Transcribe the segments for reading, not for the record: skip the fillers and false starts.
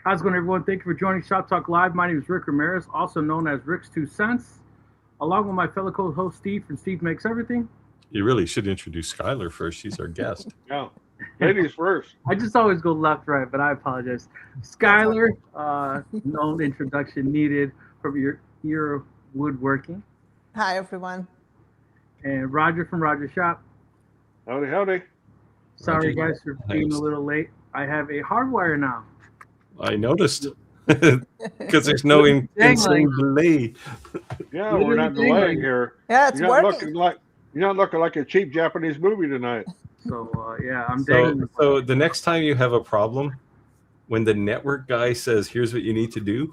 How's it going, everyone? Thank you for joining Shop Talk Live. My name is Rick Ramirez, also known as Rick's Two Cents, along with my fellow co-host Steve from Steve Makes Everything. You really should introduce Skylar first. She's our guest. Yeah, ladies first. I just always go left, right, but I apologize. Skylar, no introduction needed from your woodworking. Hi, everyone. And Roger from Roger Shop. Howdy, howdy. Sorry, Roger. guys, for being a little late. I have a hardwire now. I noticed because there's no insane delay. Yeah, we're not delaying here. Yeah, it's You're not working. looking like a cheap Japanese movie tonight. So, I'm dangling. So the next time you have a problem, when the network guy says, "Here's what you need to do,"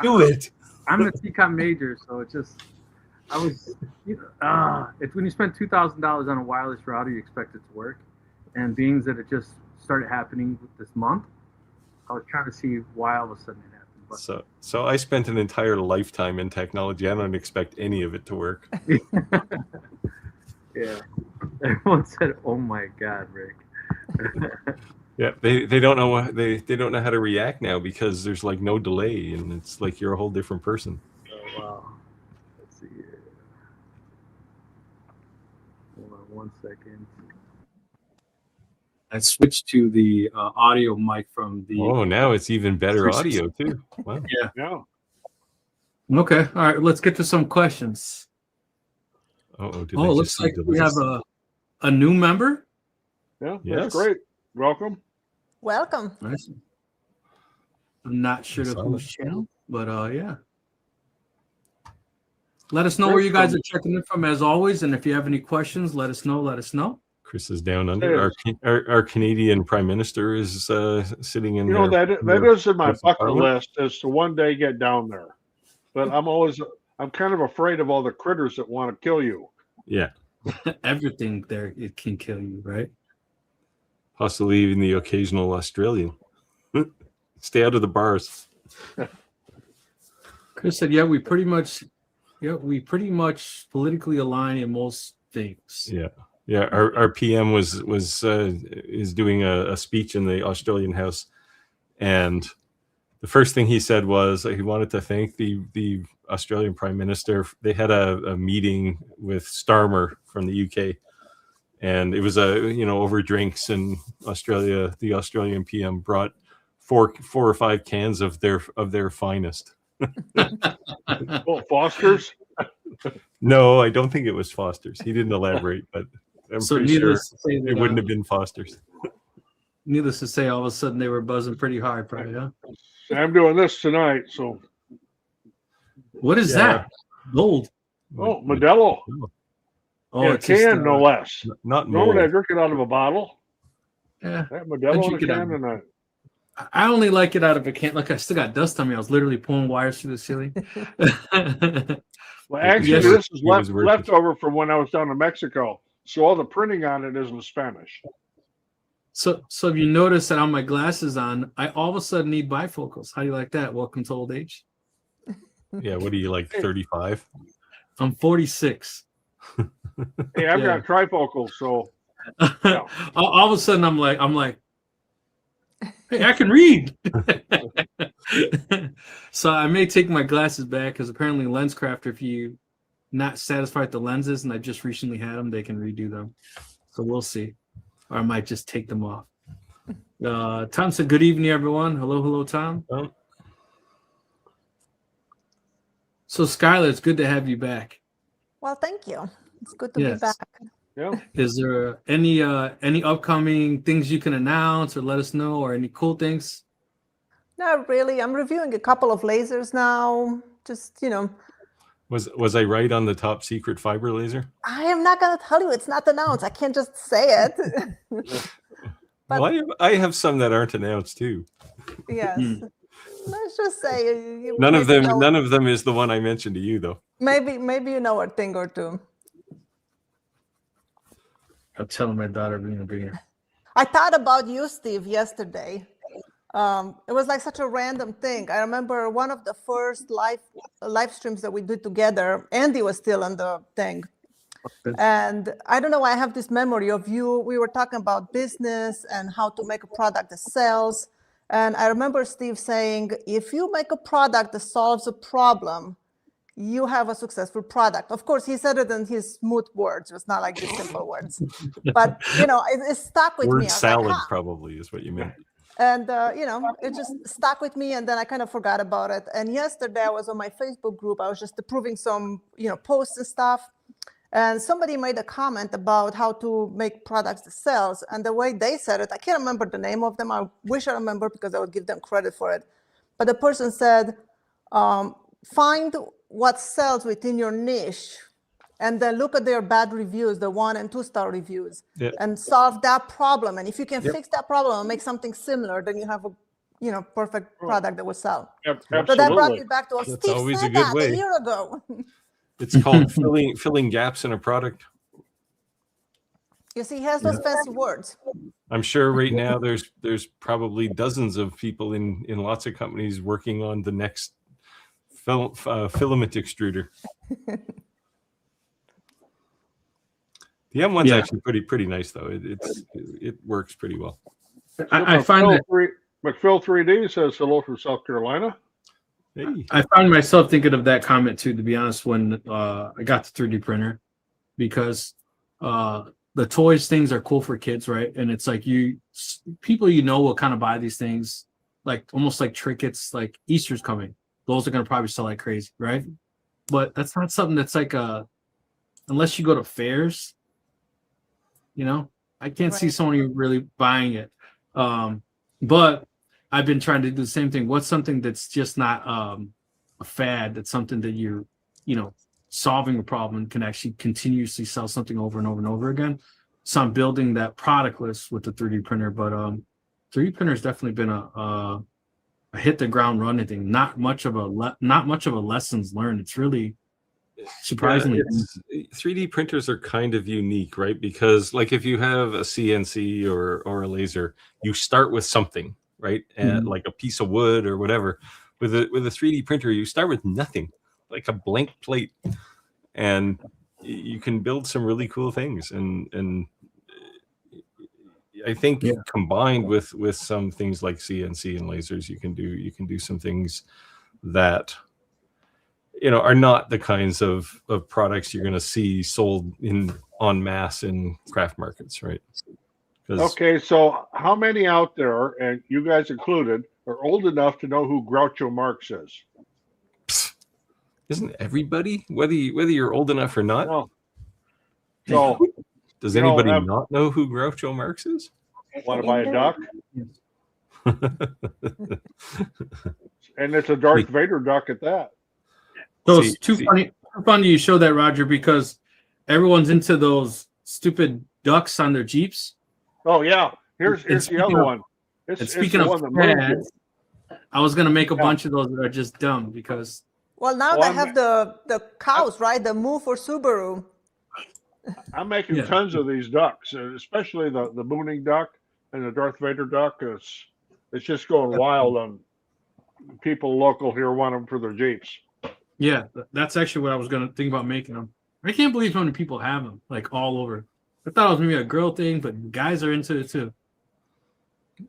do it. I'm a TCOM major, so it's just, it's when you spend $2,000 on a wireless router, you expect it to work. And being that it just started happening this month, I was trying to see why all of a sudden it happened. But So I spent an entire lifetime in technology. I don't expect any of it to work. yeah, everyone said, "Oh my God, Rick." Yeah, they don't know what they don't know how to react now because there's like no delay and it's like you're a whole different person. Oh, wow. Let's see here. Hold on 1 second. I switched to the audio mic from the. Oh, now it's even better audio too. Wow. Yeah. Okay, all right. Let's get to some questions. It Looks like we have a new member. Yeah, Yes. that's great. Welcome. Welcome. Nice. I'm not sure of Solid. whose channel, but yeah. Let us know where you guys are checking in from, as always, and if you have any questions, let us know. Let us know. Chris is down under. Our Canadian Prime Minister is sitting in there. That is in my bucket list, is to one day get down there. But I'm kind of afraid of all the critters that want to kill you. Yeah, Everything there, it can kill you, right? possibly even the occasional Australian. Stay out of the bars. Chris said, "Yeah, we pretty much politically align in most things." Yeah. Our PM is doing a speech in the Australian House, and the first thing he said was he wanted to thank the Australian Prime Minister. They had a meeting with Starmer from the UK, and it was over drinks in Australia. The Australian PM brought four or five cans of their finest. Oh, Foster's? No, I don't think it was Foster's. He didn't elaborate, but I'm pretty sure it wouldn't have been Foster's. Needless to say, all of a sudden they were buzzing pretty hard, probably, huh? I'm doing this tonight, so. What is that? Gold. Oh, Modelo. Oh, Yeah, it's can, just, no less. Not Normally I mold. drink it out of a bottle. Yeah. That Modelo in drink a it out can of- tonight. I only like it out of a can. Like, I still got dust on me. I was literally pulling wires through the ceiling. Well, actually, Yes. this is It was worth it. leftover from when I was down in Mexico. So all the printing on it is in Spanish. So if you notice that on my glasses on, I all of a sudden need bifocals. How do you like that? Welcome to old age. Yeah, what are you, like 35? I'm 46. Hey, I've Yeah. got trifocals, so All of a sudden I'm like, hey, I can read. So I may take my glasses back because apparently LensCraft, if you not satisfied with the lenses, and I just recently had them, they can redo them. So we'll see. Or I might just take them off. Tom said, "Good evening, everyone." Hello, Tom. Oh. So Skylar, it's good to have you back. Well, thank you. It's good to Yes. be back. yeah. Is there any upcoming things you can announce or let us know, or any cool things? Not really. I'm reviewing a couple of lasers now. Just, Was I right on the top secret fiber laser? I am not going to tell you. It's not announced. I can't just say it. But- Well, I have some that aren't announced too. Yes. Let's just say None of maybe them is the one I mentioned to you, though. Maybe you know a thing or two. I'm telling my daughter we're gonna bring her. I thought about you, Steve, yesterday. It was like such a random thing. I remember one of the first live streams that we did together. Andy was still on the thing. And I don't know, I have this memory of you. We were talking about business and how to make a product that sells. And I remember Steve saying, if you make a product that solves a problem, you have a successful product. Of course, he said it in his smooth words. It was not like these simple words. But, it stuck with me. Word I was salad like, huh. probably is what you meant. And, it just stuck with me. And then I kind of forgot about it. And yesterday I was on my Facebook group. I was just approving some, posts and stuff. And somebody made a comment about how to make products that sells. And the way they said it, I can't remember the name of them. I wish I remember because I would give them credit for it. But the person said, find what sells within your niche and then look at their bad reviews, the 1 and 2 star reviews, and solve that problem. And if you can fix that problem and make something similar, then you have a perfect product that will sell. Absolutely. So that brought me back to what That's Steve always said a good that way. a year ago. It's called filling gaps in a product. You see, he has those fancy words. I'm sure right now there's probably dozens of people in lots of companies working on the next filament extruder. The M1's actually pretty nice though. It works pretty well. I find that McPhil 3D says hello from South Carolina. Hey. I find myself thinking of that comment too, to be honest, when I got the 3D printer, because the toys things are cool for kids, right? And it's like people will kind of buy these things, like almost like trinkets, like Easter's coming. Those are going to probably sell like crazy, right? But that's not something that's like unless you go to fairs, I can't see someone really buying it. But I've been trying to do the same thing. What's something that's just not a fad? That's something that you're, solving a problem and can actually continuously sell something over and over and over again. So I'm building that product list with the 3D printer. But 3D printer has definitely been a hit the ground running thing. Not much of a lessons learned. It's really surprisingly. 3D printers are kind of unique, right? Because like if you have a CNC or a laser, you start with something, right? And like a piece of wood or whatever. With a 3D printer, you start with nothing, like a blank plate, and you can build some really cool things. And I think combined with some things like CNC and lasers, you can do some things that are not the kinds of products you're going to see sold en masse in craft markets, right? Okay, so how many out there, and you guys included, are old enough to know who Groucho Marx is? Isn't everybody, whether you're old enough or not? No. So, does anybody not know who Groucho Marx is? Want to buy a duck? And it's a Darth Vader duck at that. So it's too funny you show that, Roger, because everyone's into those stupid ducks on their Jeeps. Oh yeah, here's the other one. Speaking of fads, I was gonna make a bunch of those that are just dumb because. Well, now they have the cows, right? The Moo for Subaru. I'm making tons of these ducks, especially the mooning duck and the Darth Vader duck. It's just going wild on people local here want them for their Jeeps. Yeah, that's actually what I was gonna think about making them. I can't believe how many people have them, like all over. I thought it was maybe a girl thing, but guys are into it too.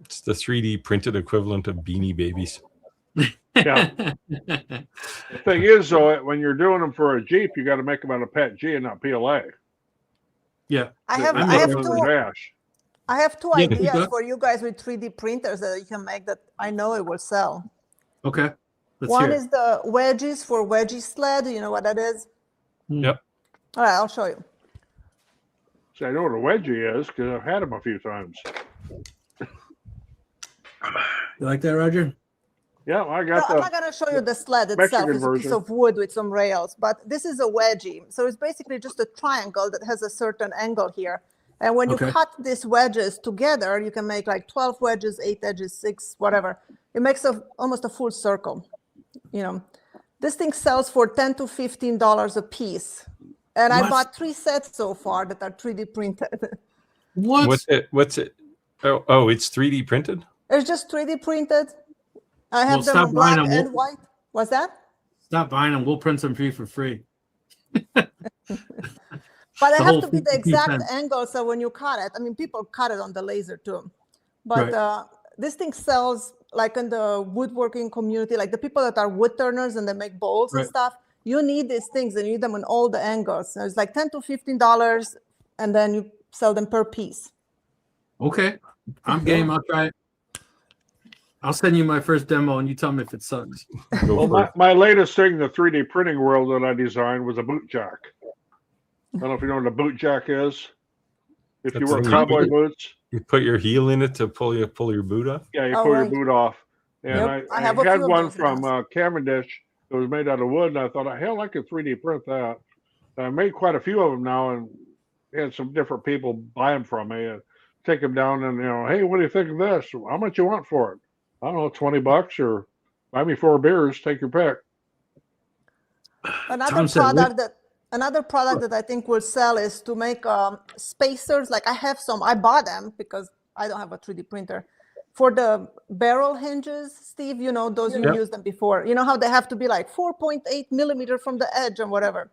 It's the 3D printed equivalent of Beanie Babies. Yeah. The thing is, though, when you're doing them for a Jeep, you got to make them out of PET G and not PLA. Yeah, I have two ideas for you guys with 3D printers that you can make that I know it will sell. Okay. One is the wedges for wedgie sled. You know what that is? Yep. All right, I'll show you. So I know what a wedgie is because I've had them a few times. You like that, Roger? Yeah, I got I'm not going to show you the sled itself. It's a piece of wood with some rails, but this is a wedgie. So it's basically just a triangle that has a certain angle here. And when you cut these wedges together, you can make like 12 wedges, 8 edges, 6, whatever. It makes almost a full circle. This thing sells for $10 to $15 a piece. And I bought 3 sets so far that are 3D printed. What's it? Oh, it's 3D printed? It's just 3D printed. I have them in black and white. What's that? Stop buying them. We'll print them for you for free. But they have to be the exact angle, so when you cut it, I mean, people cut it on the laser too. But this thing sells like in the woodworking community, like the people that are wood turners and they make bowls and stuff, you need these things and you need them in all the angles. So it's like $10 to $15, and then you sell them per piece. Okay, I'm game. I'll try it. I'll send you my first demo, and you tell me if it sucks. Well, my latest thing, the 3D printing world that I designed, was a boot jack. I don't know if you know what a boot jack is. If you wear cowboy boots, you put your heel in it to pull your boot off. Yeah, you pull your boot off. And I had one from Cavendish. It was made out of wood, and I thought, hell, I could 3D print that. And I made quite a few of them now, and had some different people buy them from me and take them down and, hey, what do you think of this? How much you want for it? I don't know, $20 or buy me 4 beers. Take your pick. Another product that I think will sell is to make spacers. Like I have some, I bought them because I don't have a 3D printer. For the barrel hinges, Steve, those you used them before. You know how they have to be like 4.8 millimeter from the edge and whatever.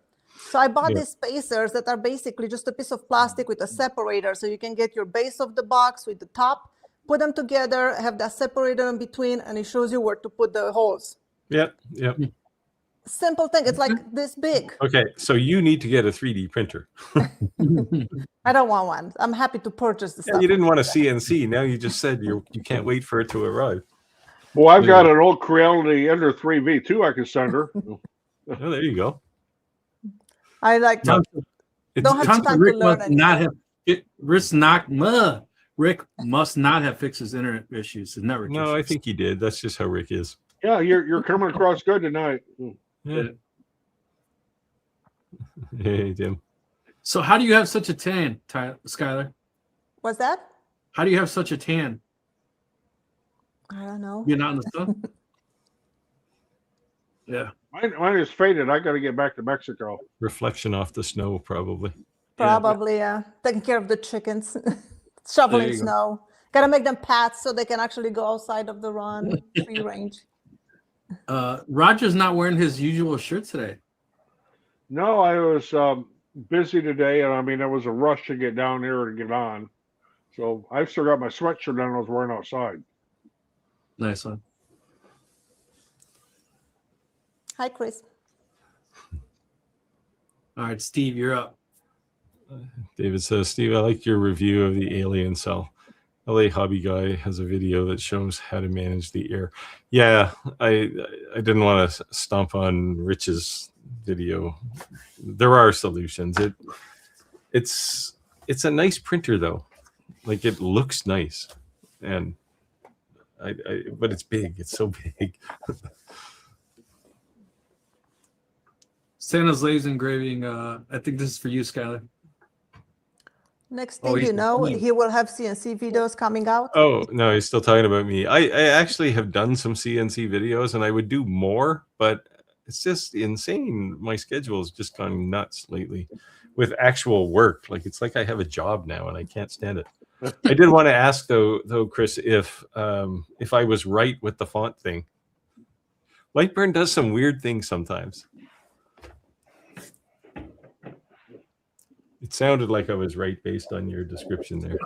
So I bought these spacers that are basically just a piece of plastic with a separator. So you can get your base of the box with the top, put them together, have that separator in between, and it shows you where to put the holes. Yep. Simple thing. It's like this big. Okay, so you need to get a 3D printer. I don't want one. I'm happy to purchase the stuff. You didn't want a CNC. Now you just said you can't wait for it to arrive. Well, I've got an old Creality Ender 3V2 I can send her. Oh, there you go. I like to don't have time to learn anything. Rick must not have fixed his internet issues. His network issues. I think he did. That's just how Rick is. Yeah, you're coming across good tonight. Yeah. Hey, Tim. So how do you have such a tan, Skylar? What's that? How do you have such a tan? I don't know. You're not in the sun? Yeah. Mine is faded. I got to get back to Mexico. Reflection off the snow, probably. Probably, yeah. Taking care of the chickens, shoveling snow. Got to make them paths so they can actually go outside of the run, free range. Roger's not wearing his usual shirt today. No, I was busy today, and it was a rush to get down here and get on. So I've still got my sweatshirt on I was wearing outside. Nice one. Hi, Chris. All right, Steve, you're up. David says, Steve, I like your review of the alien cell. LA Hobby Guy has a video that shows how to manage the air. Yeah, I didn't want to stomp on Rich's video. There are solutions. It's a nice printer though. Like it looks nice, and but it's big. It's so big. Santa's Laser Engraving. I think this is for you, Skylar. Next thing you know, he will have CNC videos coming out. Oh, no, he's still talking about me. I actually have done some CNC videos, and I would do more, but it's just insane. My schedule has just gone nuts lately with actual work. Like, it's like I have a job now, and I can't stand it. I did want to ask, though, Chris, if I was right with the font thing. Lightburn does some weird things sometimes. It sounded like I was right based on your description there.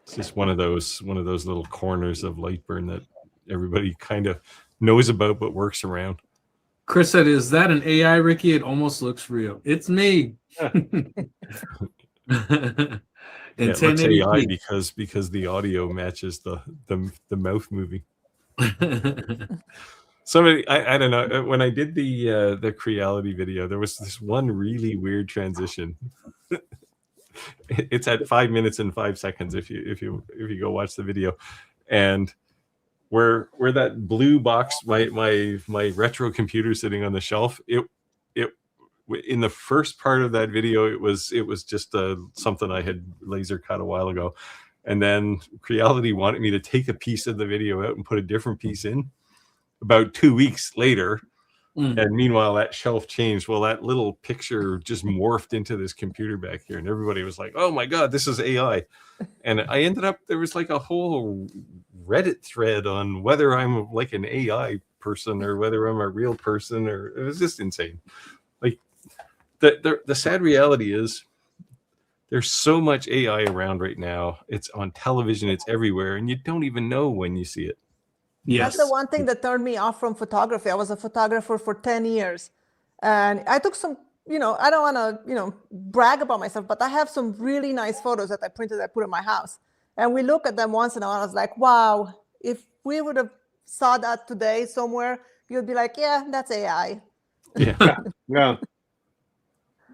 It's just one of those little corners of Lightburn that everybody kind of knows about but works around. Chris said, "Is that an AI, Ricky? It almost looks real." It's me. Yeah, it looks AI because the audio matches the mouth moving. Somebody, I don't know. When I did the Creality video, there was this one really weird transition. It's at 5 minutes and 5 seconds if you go watch the video, and where that blue box, my retro computer sitting on the shelf, it in the first part of that video, it was just something I had laser cut a while ago, and then Creality wanted me to take a piece of the video out and put a different piece in. About 2 weeks later, and meanwhile that shelf changed. Well, that little picture just morphed into this computer back here, and everybody was like, "Oh my god, this is AI!" And I ended up, there was like a whole Reddit thread on whether I'm like an AI person or whether I'm a real person, or it was just insane. Like the sad reality is, there's so much AI around right now. It's on television, it's everywhere, and you don't even know when you see it. Yes. That's the one thing that turned me off from photography. I was a photographer for 10 years. And I took some, I don't want to, brag about myself, but I have some really nice photos that I printed, I put in my house. And we look at them once in a while. I was like, wow, if we would have saw that today somewhere, you'd be like, yeah, that's AI. Yeah. Yeah.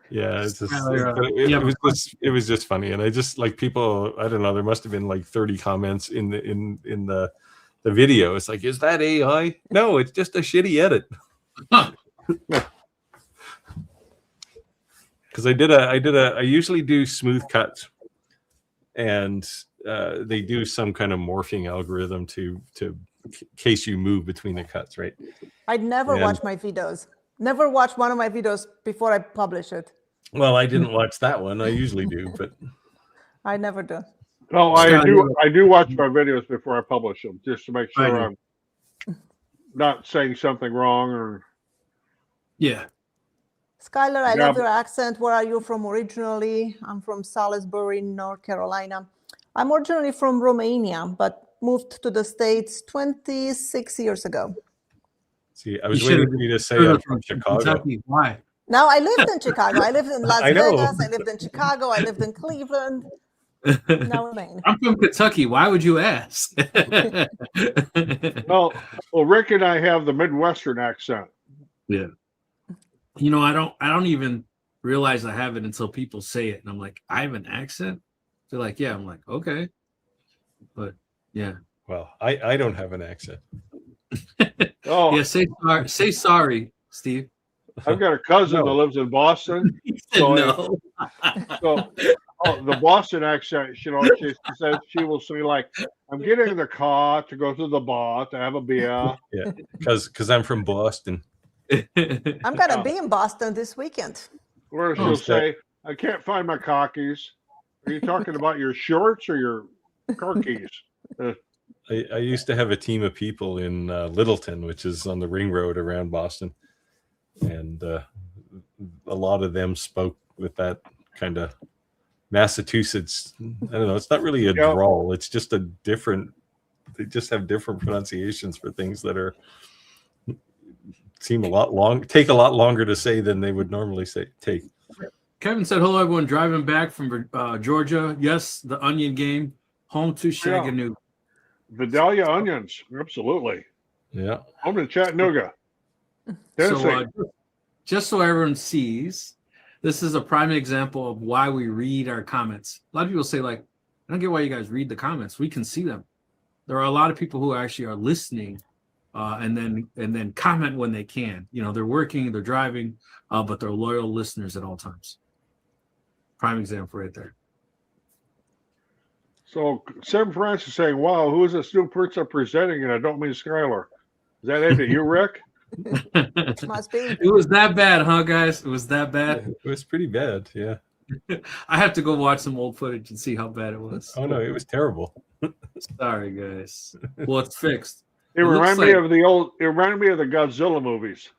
Yeah, it's just, Yeah, it was just funny, and I just like people. I don't know. There must have been like 30 comments in the video. It's like, is that AI? No, it's just a shitty edit. Because I usually do smooth cuts, and they do some kind of morphing algorithm to case you move between the cuts, right? I'd never watch my videos. Never watch one of my videos before I publish it. Well, I didn't watch that one. I usually do, but I never do. No, I do watch my videos before I publish them, just to make sure I'm not saying something wrong or. Yeah. Skylar, I love your accent. Where are you from originally? I'm from Salisbury, North Carolina. I'm originally from Romania, but moved to the States 26 years ago. See, I was waiting for you to say I'm from Chicago. Kentucky. Why? No, I lived in Chicago. I lived in Las Vegas. I lived in Chicago. I lived in Cleveland. Now Maine. I'm from Kentucky. Why would you ask? Well, Rick and I have the Midwestern accent. Yeah. I don't even realize I have it until people say it. And I'm like, I have an accent? They're like, yeah. I'm like, okay. But yeah. Well, I don't have an accent. Oh, yeah, say sorry, Steve. I've got a cousin that lives in Boston. So, no. The Boston accent, she says she will say like, I'm getting in the car to go to the bar to have a beer. Yeah, because I'm from Boston. I'm going to be in Boston this weekend. Or she'll say, I can't find my car keys. Are you talking about your shorts or your car keys? I used to have a team of people in Littleton, which is on the ring road around Boston. And a lot of them spoke with that kind of Massachusetts. I don't know. It's not really a drawl. It's just they just have different pronunciations for things that take a lot longer to say than they would normally take. Kevin said, hello, everyone driving back from Georgia. Yes, the Onion game. Home to Shaganoo. Vidalia Onions. Absolutely. Yeah. Home in Chattanooga. So, just so everyone sees, this is a prime example of why we read our comments. A lot of people say, like, I don't get why you guys read the comments. We can see them. There are a lot of people who actually are listening and then comment when they can. They're working, they're driving, but they're loyal listeners at all times. Prime example right there. So Sam Francis is saying, wow, who is this new person presenting? And I don't mean Skylar. Is that aimed at you, Rick? Must be. It was that bad, huh, guys? It was that bad? It was pretty bad, yeah. I have to go watch some old footage and see how bad it was. Oh, no, it was terrible. Sorry, guys. Well, it's fixed. It reminded me of the Godzilla movies.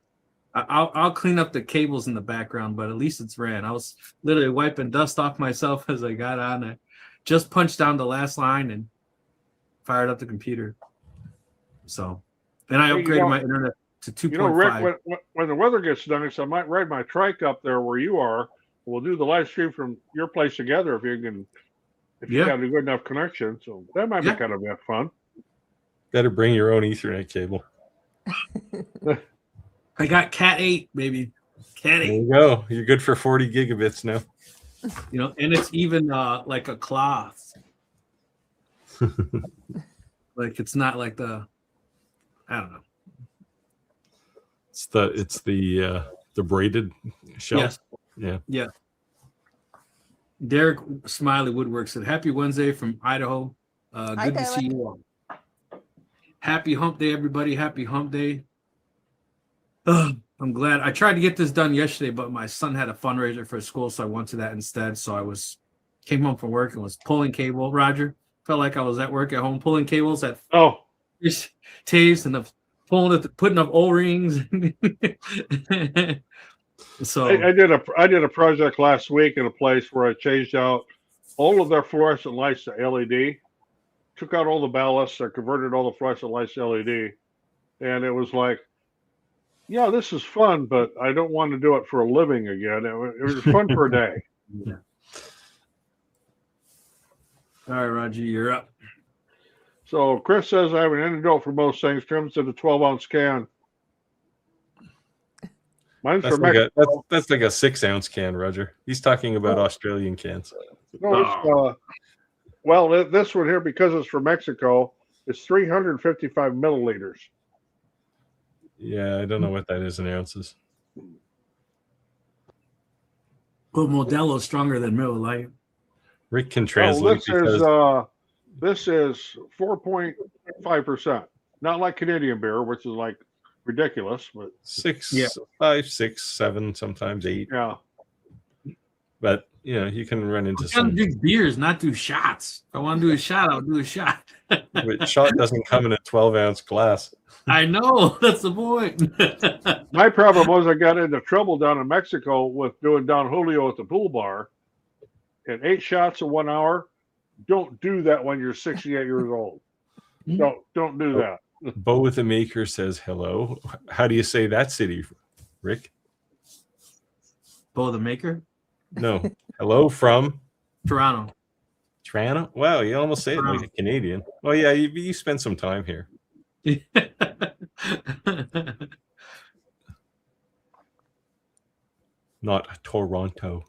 I'll clean up the cables in the background, but at least it's ran. I was literally wiping dust off myself as I got on it. Just punched down the last line and fired up the computer. So, and I upgraded my internet to 2.5. Rick, when the weather gets nice, I might ride my trike up there where you are. We'll do the live stream from your place together if you have a good enough connection. So that might be kind of fun. Better bring your own Ethernet cable. I got Cat 8, baby. Cat 8. There you go. You're good for 40 gigabits now. And it's even like a cloth. Like it's not like I don't know. It's the braided shell. Yes. Yeah. Yeah. Derek Smiley Woodwork said, happy Wednesday from Idaho. Good to see you all. Happy hump day, everybody. Happy hump day. I'm glad. I tried to get this done yesterday, but my son had a fundraiser for school, so I went to that instead. So I came home from work and was pulling cable. Roger, felt like I was at work at home pulling cables at tapes and putting up O-rings. So I did a project last week in a place where I changed out all of their fluorescent lights to LED, took out all the ballasts, I converted all the fluorescent lights to LED, and it was like, yeah, this is fun, but I don't want to do it for a living again. It was fun for a day. yeah. All right, Roger, you're up. So Chris says I have an antidote for most things. Comes in a 12-ounce can. Mine's That's from like Mexico. that's like a 6-ounce can, Roger. He's talking about Australian cans. No, it's, well, this one here, because it's from Mexico, is 355 milliliters. Yeah, I don't know what that is in ounces. Well, Modelo is stronger than Miller Lite. Rick can Oh, translate this is 4.5%. Not like Canadian beer, which is like ridiculous, but 5, 6, 7, sometimes 8. yeah. But you can run into I'm trying some. to do beers, not do shots. If I want to do a shot, I'll do a shot. But shot doesn't come in a 12-ounce glass. I know, that's the point. My problem was I got into trouble down in Mexico with doing Don Julio at the pool bar, and 8 shots in 1 hour. Don't do that when you're 68 years old. Don't do that. Bo with the Maker says hello. How do you say that city, Rick? Bo the Maker? No. Hello from Toronto. Toronto? Wow, you almost say it like a Canadian. Well, yeah, you spent some time here. Not Toronto.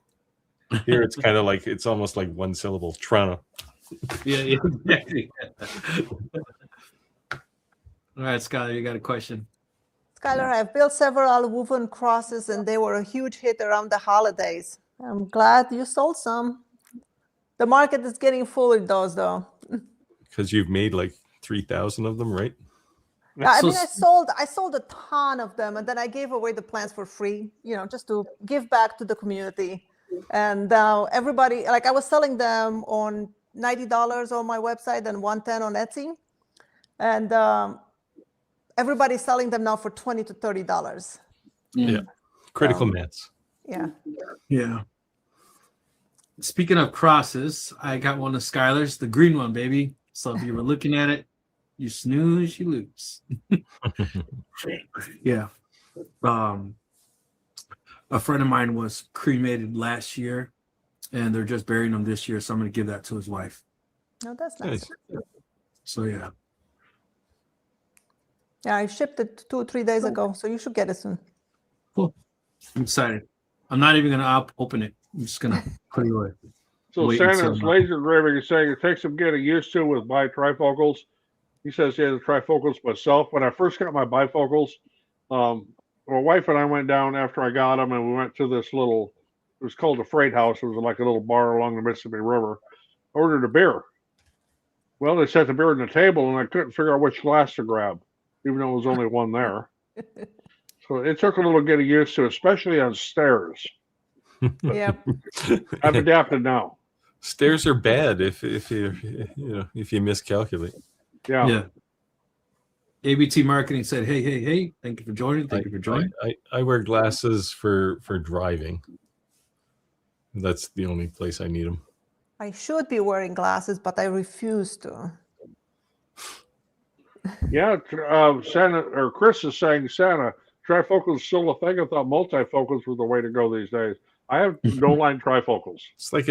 Here it's kind of like, it's almost like one syllable. Toronto. Yeah, exactly. All right, Skylar, you got a question. Skylar, I've built several woven crosses and they were a huge hit around the holidays. I'm glad you sold some. The market is getting full with those though. Because you've made like 3,000 of them, right? I So- mean, I sold a ton of them, and then I gave away the plants for free, just to give back to the community. And everybody, like I was selling them on $90 on my website and $110 on Etsy, and everybody's selling them now for $20 to $30. Yeah. Critical mass. Yeah. Yeah. Speaking of crosses, I got one of Skylar's, the green one, baby. So if you were looking at it, you snooze, you lose. Yeah. A friend of mine was cremated last year, and they're just burying him this year. So I'm going to give that to his wife. No, that's nice. Nice. So yeah. Yeah, I shipped it 2 or 3 days ago, so you should get it soon. Cool. I'm excited. I'm not even going to open it. I'm just going to put it away. So Wait Santa's until- laser engraving is saying it takes some getting used to with bifocals. He says he has the trifocals myself. When I first got my bifocals, my wife and I went down after I got them, and we went to this little, it was called the Freight House. It was like a little bar along the Mississippi River. Ordered a beer. Well, they set the beer on the table, and I couldn't figure out which glass to grab, even though there was only one there. So it took a little getting used to, especially on stairs. Yeah. I've adapted now. Stairs are bad if you miscalculate. Yeah. Yeah. ABT Marketing said, hey, thank you for joining. Thank you for joining. I wear glasses for driving. That's the only place I need them. I should be wearing glasses, but I refuse to. Yeah, Santa or Chris is saying Santa trifocals is still a thing. I thought multifocals were the way to go these days. I have no line trifocals. It's like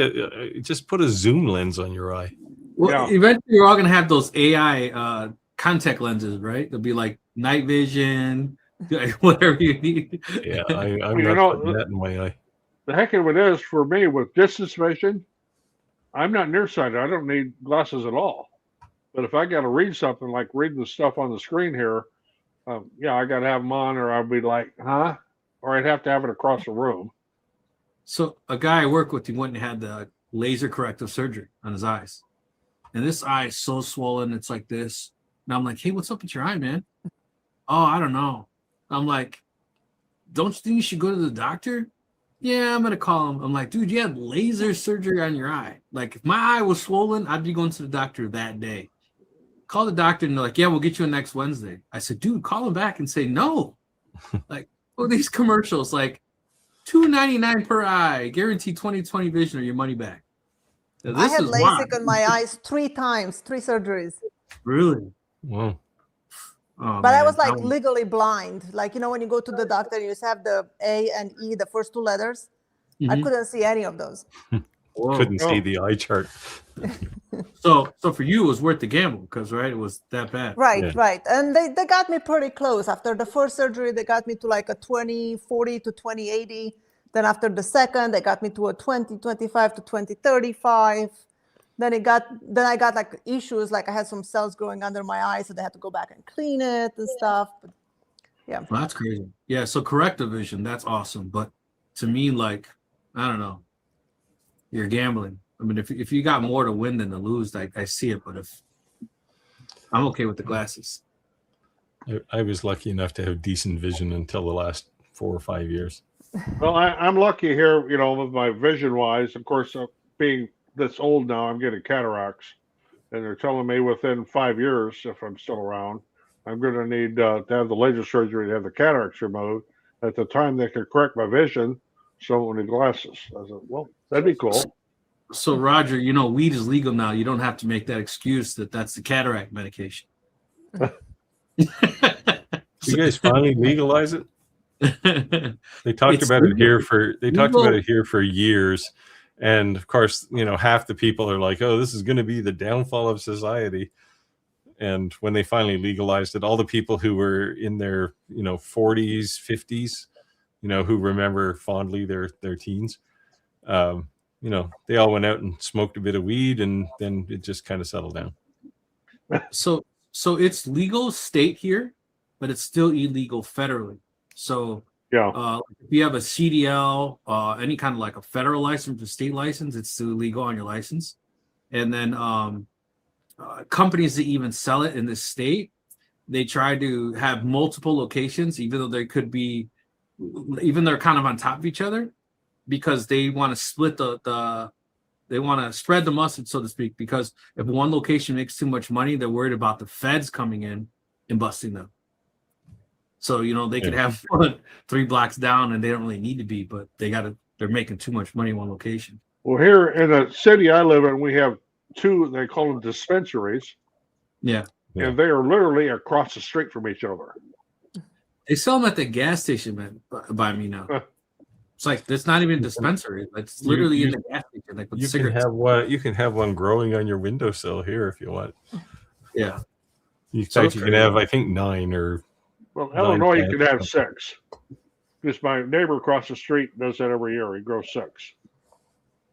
just put a zoom lens on your eye. Well, Yeah. eventually we're all going to have those AI contact lenses, right? They'll be like night vision, whatever you need. Yeah, I'm You not know, putting that in my eye. The heck of it is for me with distance vision, I'm not nearsighted. I don't need glasses at all. But if I got to read something like reading the stuff on the screen here, I got to have them on, or I'd be like, huh? Or I'd have to have it across the room. So a guy I work with, he went and had the laser corrective surgery on his eyes. And this eye is so swollen, it's like this. And I'm like, hey, what's up with your eye, man? Oh, I don't know. I'm like, don't you think you should go to the doctor? Yeah, I'm going to call him. I'm like, dude, you had laser surgery on your eye. Like, if my eye was swollen, I'd be going to the doctor that day. Call the doctor, and they're like, yeah, we'll get you in next Wednesday. I said, dude, call him back and say no. Like, oh, these commercials, like, $2.99 per eye, guaranteed 20/20 vision or your money back. Now, I this had is LASIK wild. on my eyes 3 times, 3 surgeries. Really? Wow. Oh, But I man. was like legally blind. Like, you know, when you go to the doctor, you just have the A and E, the first 2 letters. I Mhm. couldn't see any of those. Whoa. Couldn't see the eye chart. So for you, it was worth the gamble because, right, it was that bad. Right, Yeah. right. And they got me pretty close. After the first surgery, they got me to like a 20/40 to 20/80. Then after the second, they got me to a 20/25 to 20/35. Then I got like issues, like I had some cells growing under my eyes, so they had to go back and clean it and stuff. But yeah. Well, that's crazy. Yeah, so corrective vision, that's awesome. But to me, like, I don't know, you're gambling. I mean, if you got more to win than to lose, I see it. But if I'm okay with the glasses. I was lucky enough to have decent vision until the last 4 or 5 years. Well, I'm lucky here, you know, with my vision wise. Of course, being this old now, I'm getting cataracts, and they're telling me within 5 years, if I'm still around, I'm going to need to have the laser surgery to have the cataracts removed. At the time, they could correct my vision, so I won't need glasses. I said, well, that'd be cool. So Roger, you know, weed is legal now. You don't have to make that excuse that that's the cataract medication. You guys finally legalize it? They talked It's about it legal. here for years, and of course, you know, half the people are like, "Oh, this is going to be the downfall of society." And when they finally legalized it, all the people who were in their 40s, 50s, who remember fondly their teens, they all went out and smoked a bit of weed, and then it just kind of settled down. So it's legal state here, but it's still illegal federally. So Yeah. if you have a CDL, any kind of like a federal license or state license, it's still illegal on your license. And then companies that even sell it in this state, they try to have multiple locations, even though they could be, even they're kind of on top of each other, because they want to split they want to spread the mustard, so to speak, because if one location makes too much money, they're worried about the feds coming in and busting them. So, they could have 3 blocks down and they don't really need to be, but they're making too much money in one location. Well, here in the city I live in, we have 2, they call them dispensaries, Yeah. and they are literally across the street from each other. They sell them at the gas station, man, by me now. It's like, it's not even a dispensary. It's literally in the gas station. Like with You can have one growing on your windowsill here if you want. Yeah. In fact, you can have, I think, 9 or. Well, Illinois, you can have 6. Because my neighbor across the street does that every year. He grows 6.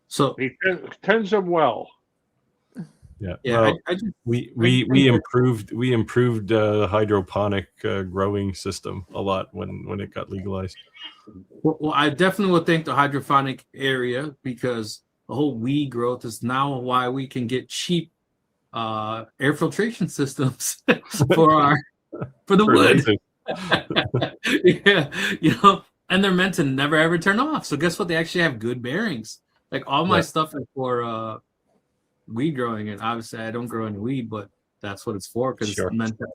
So he tends them well. Yeah. Yeah. Well, I just, we improved the hydroponic growing system a lot when it got legalized. Well, I definitely would thank the hydroponic area, because the whole weed growth is now why we can get cheap air filtration systems for the wood. Yeah, and they're meant to never ever turn off. So guess what? They actually have good bearings. Like all my stuff is for weed growing, and obviously I don't grow any weed, but that's what it's for, because it's meant to.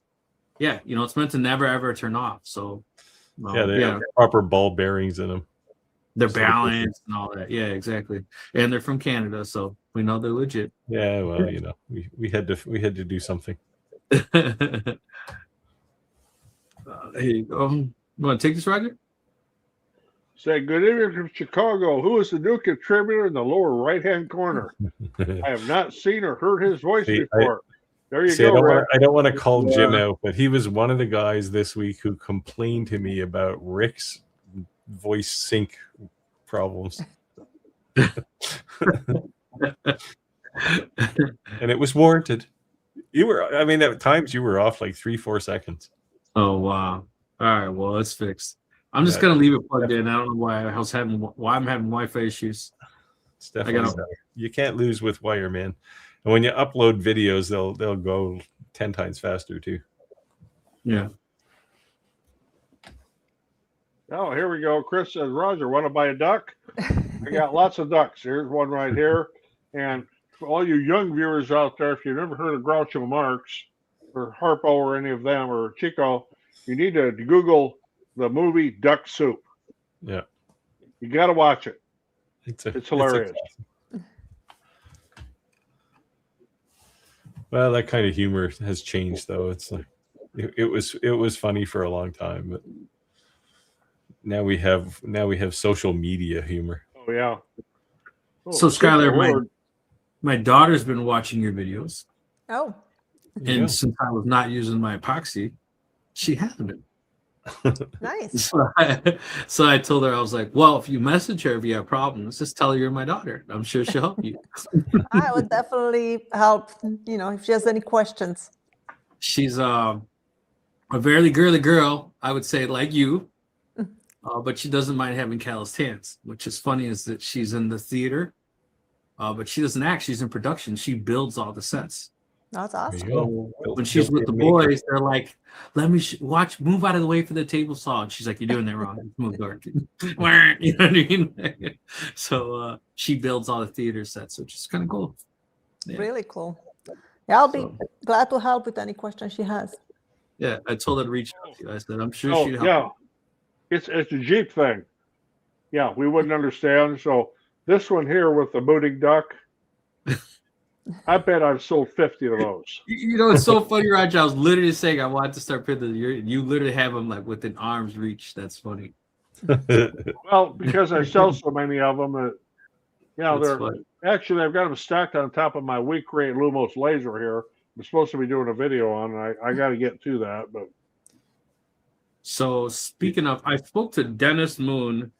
Yeah, it's meant to never ever turn off. So they have proper ball bearings in them. They're balanced and all that. Yeah, exactly. And they're from Canada, so we know they're legit. Yeah, well, we had to do something. Here you go. You want to take this, Roger? Say good evening from Chicago. Who is the new contributor in the lower right-hand corner? I have not seen or heard his voice before. There you go. I don't want to call Jim out, but he was one of the guys this week who complained to me about Rick's voice sync problems. And it was warranted. At times you were off like 3-4 seconds. Oh, wow. All right, well, it's fixed. I'm just gonna leave it plugged in. I don't know why I'm having Wi-Fi issues. It's definitely you can't lose with wire, man. And when you upload videos, they'll go 10 times faster too. Yeah. Oh, here we go. Chris says, Roger, want to buy a duck? I got lots of ducks. Here's one right here. And for all you young viewers out there, if you've never heard of Groucho Marx or Harpo or any of them or Chico, you need to Google the movie Duck Soup. Yeah. You got to watch it. It's hilarious. Well, that kind of humor has changed, though. It's like it was funny for a long time, but now we have social media humor. Oh yeah. Oh, So Skylar, Lord. my daughter's been watching your videos, Oh, and Yeah. since I was not using my epoxy, she hasn't been. nice. So I told her, I was like, well, if you message her if you have problems, just tell her you're my daughter. I'm sure she'll help you. I would definitely help, if she has any questions. She's a very girly girl, I would say, like you, but she doesn't mind having calloused hands. Which is funny is that she's in the theater, but she doesn't act. She's in production. She builds all the sets. That's There awesome. you go. So when she's with the boys, they're like, "Let me move out of the way for the table saw." And she's like, "You're doing that wrong. Move dark." You know what I mean? So she builds all the theater sets, which is kind of cool. Yeah. Really cool. Yeah, I'll be glad to help with any question she has. Yeah, I told her to reach out to you. I said, "I'm sure she'd help." Yeah, it's a Jeep thing. Yeah, we wouldn't understand. So this one here with the mooting duck, I bet I've sold 50 of those. You know, it's so funny, Roger. I was literally saying I wanted to start putting you literally have them like within arm's reach. That's funny. Well, because I sell so many of them, That's they're funny. actually I've got them stacked on top of my weak rate Lumos laser here. I'm supposed to be doing a video on, and I got to get to that. But So speaking of, I spoke to Dennis Moon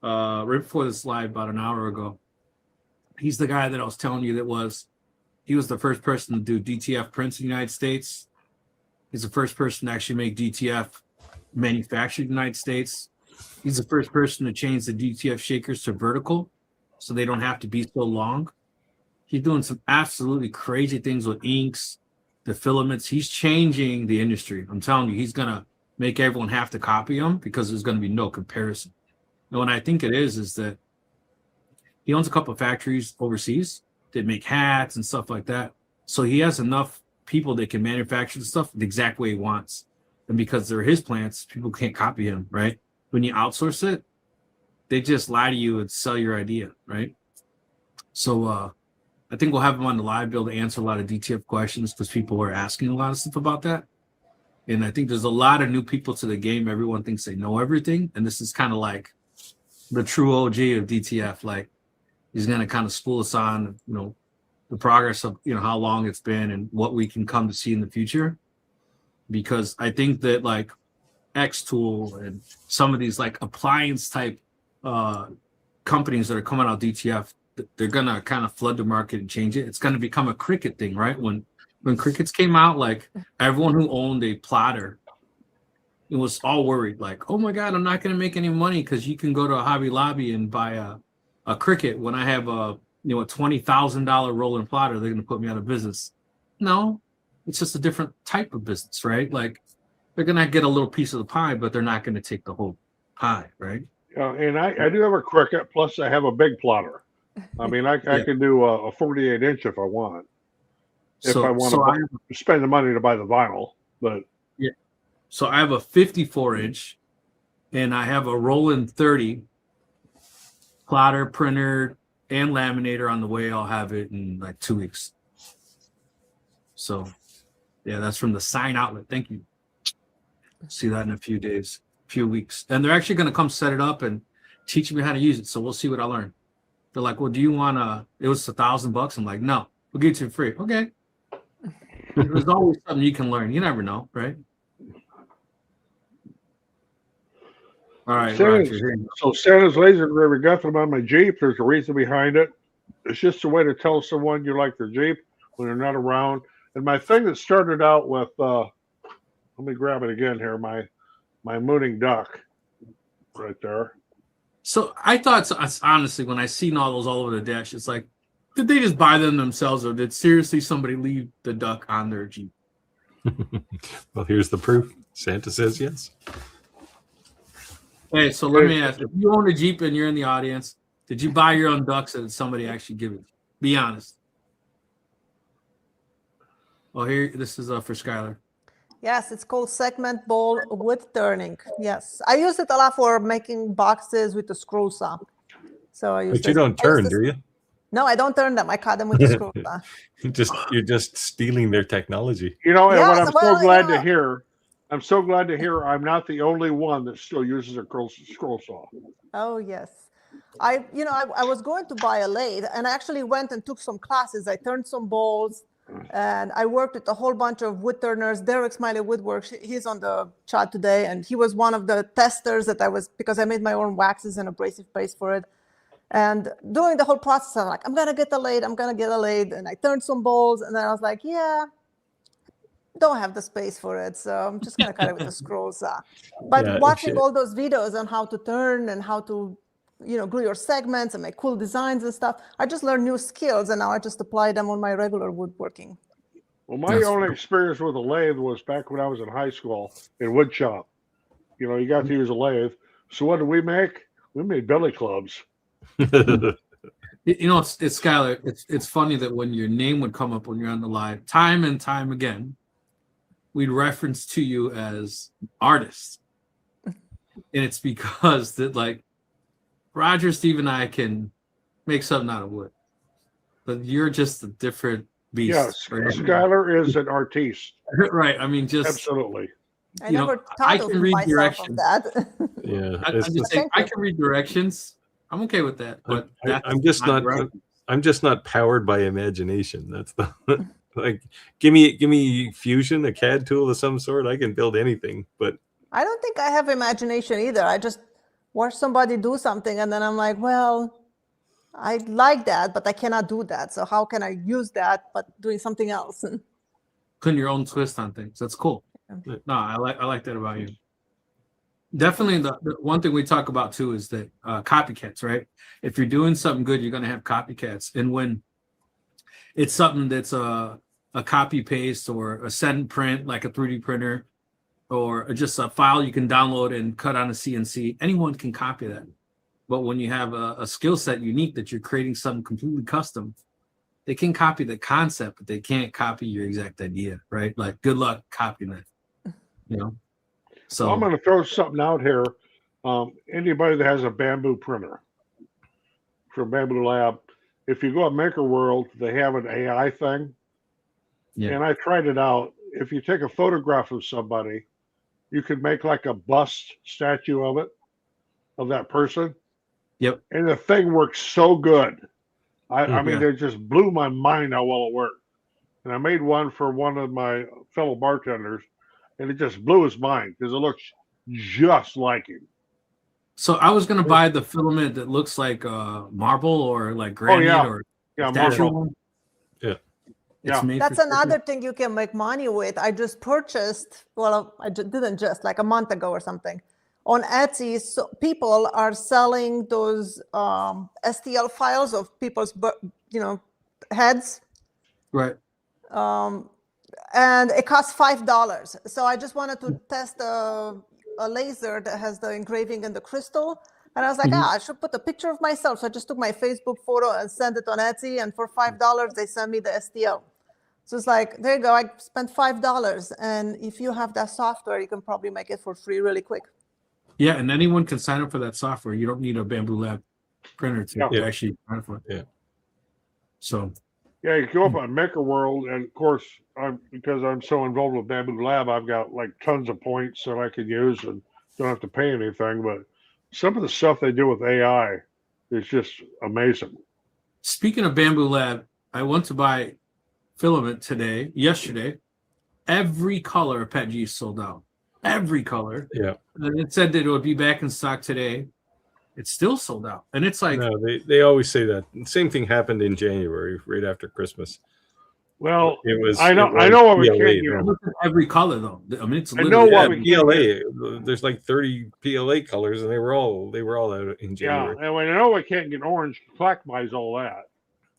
right before this live about an hour ago. He's the guy that I was telling you he was the first person to do DTF prints in the United States. He's the first person to actually make DTF manufactured in the United States. He's the first person to change the DTF shakers to vertical so they don't have to be so long. He's doing some absolutely crazy things with inks, the filaments. He's changing the industry. I'm telling you, he's going to make everyone have to copy him because there's going to be no comparison. And what I think it is that he owns a couple of factories overseas that make hats and stuff like that. So he has enough people that can manufacture the stuff the exact way he wants. And because they're his plants, people can't copy him, right? When you outsource it, they just lie to you and sell your idea, right? So I think we'll have him on the live, be able to answer a lot of DTF questions because people are asking a lot of stuff about that. And I think there's a lot of new people to the game. Everyone thinks they know everything. And this is kind of like the true OG of DTF. Like, he's going to kind of school us on, the progress of, how long it's been and what we can come to see in the future. Because I think that like X-Tool and some of these like appliance type companies that are coming out DTF, they're going to kind of flood the market and change it. It's going to become a Cricut thing, right? When Cricuts came out, like everyone who owned a plotter, it was all worried like, oh my God, I'm not going to make any money because you can go to a Hobby Lobby and buy a Cricut when I have a $20,000 rolling plotter. They're going to put me out of business. No, it's just a different type of business, right? Like they're going to get a little piece of the pie, but they're not going to take the whole pie, right? Yeah, and I do have a Cricut. Plus, I have a big plotter. I mean, I can do a 48-inch if I want. If I want to spend the money to buy the vinyl, but yeah. So I have a 54-inch, and I have a Roland 30 plotter, printer, and laminator on the way. I'll have it in like 2 weeks. So, yeah, that's from the Sign Outlet. Thank you. See that in a few weeks. And they're actually going to come set it up and teach me how to use it. So we'll see what I learn. They're like, well, do you want it was $1,000. I'm like, no, we'll give it to you free. Okay. There's always something you can learn. You never know, right? All right. So Santa's laser engraver got them on my Jeep. There's a reason behind it. It's just a way to tell someone you like their Jeep when they're not around. And my thing that started out with, let me grab it again here, my mooning duck right there. So I thought, honestly, when I seen all those all over the dash, it's like, did they just buy them themselves, or did seriously somebody leave the duck on their Jeep? Well, here's the proof. Santa says yes. Hey, so let me ask: if you own a Jeep and you're in the audience, did you buy your own ducks, or did somebody actually give it? Be honest. Oh, here, this is for Skylar. Yes, it's called segment ball wood turning. Yes, I use it a lot for making boxes with the screw saw. So I use But you this. don't turn, do you? No, I don't turn them. I cut them with the screw saw. You're just stealing their technology. You know, and what Yes, I'm well, so glad you know, to hear, I'm not the only one that still uses a scroll saw. oh yes. I was going to buy a lathe, and I actually went and took some classes. I turned some bowls, and I worked with a whole bunch of wood turners. Derek Smiley Woodworks, he's on the chat today, and he was one of the testers that because I made my own waxes and abrasive paste for it. And during the whole process, I'm like, I'm gonna get a lathe, and I turned some bowls, and then I was like, yeah, don't have the space for it, so I'm just gonna cut it with a scroll saw. But Yeah, watching all those videos on how to turn and how to glue your segments and make cool designs and stuff, I just learned new skills, and now I just apply them on my regular woodworking. Well, my only experience with a lathe was back when I was in high school in wood shop. You got to use a lathe. So what did we make? We made billy clubs. It's Skylar. It's funny that when your name would come up when you're on the live, time and time again, we'd reference to you as artist, and it's because that like Roger, Steve, and I can make something out of wood, but you're just a different beast. Yes, right? Skylar is an artiste. Right. I mean, just absolutely. I never thought of myself of that. Yeah, I'm just saying, I can read directions. I'm okay with that, but I'm just not powered by imagination. That's the like. Give me Fusion, a CAD tool of some sort. I can build anything, but I don't think I have imagination either. I just watch somebody do something, and then I'm like, well, I like that, but I cannot do that. So how can I use that, but doing something else? Putting your own twist on things. That's cool. No, I like that about you. Definitely, the one thing we talk about too is that copycats, right? If you're doing something good, you're going to have copycats, and when it's something that's a copy paste or a send print, like a 3D printer, or just a file you can download and cut on a CNC, anyone can copy that. But when you have a skill set unique that you're creating something completely custom, they can copy the concept, but they can't copy your exact idea, right? Like, good luck copying that. So well, I'm going to throw something out here. Anybody that has a bamboo printer from Bamboo Lab, if you go to Maker World, they have an AI thing. Yeah. And I tried it out. If you take a photograph of somebody, you could make like a bust statue of that person. Yep. And the thing works so good. I mean, it just blew my mind how well it worked. And I made one for one of my fellow bartenders, and it just blew his mind because it looks just like him. So I was going to buy the filament that looks like marble or like granite or marble. Yeah. That's another thing you can make money with. I just purchased, didn't just, like a month ago or something, on Etsy. So people are selling those STL files of people's, heads. Right. And it costs $5. So I just wanted to test a laser that has the engraving and the crystal. And I was like, I should put a picture of myself. So I just took my Facebook photo and sent it on Etsy. And for $5, they sent me the STL. So it's like, there you go. I spent $5. And if you have that software, you can probably make it for free really quick. Yeah. And anyone can sign up for that software. You don't need a Bamboo Lab printer to actually sign up for it. Yeah. So. Yeah, you go up on Maker World, and of course, because I'm so involved with Bamboo Lab, I've got like tons of points that I can use and don't have to pay anything. But some of the stuff they do with AI is just amazing. Speaking of Bamboo Lab, I went to buy filament yesterday. Every color of Pat G is sold out. Every color. Yeah. And it said that it would be back in stock today. It's still sold out. And it's like, no, they always say that. Same thing happened in January, right after Christmas. Well, it was. I know what we can't get. Every color though. I mean, it's I know what we PLA. There's like 30 PLA colors, and they were all out in January. Yeah, and I know we can't get orange. Clack buys all that.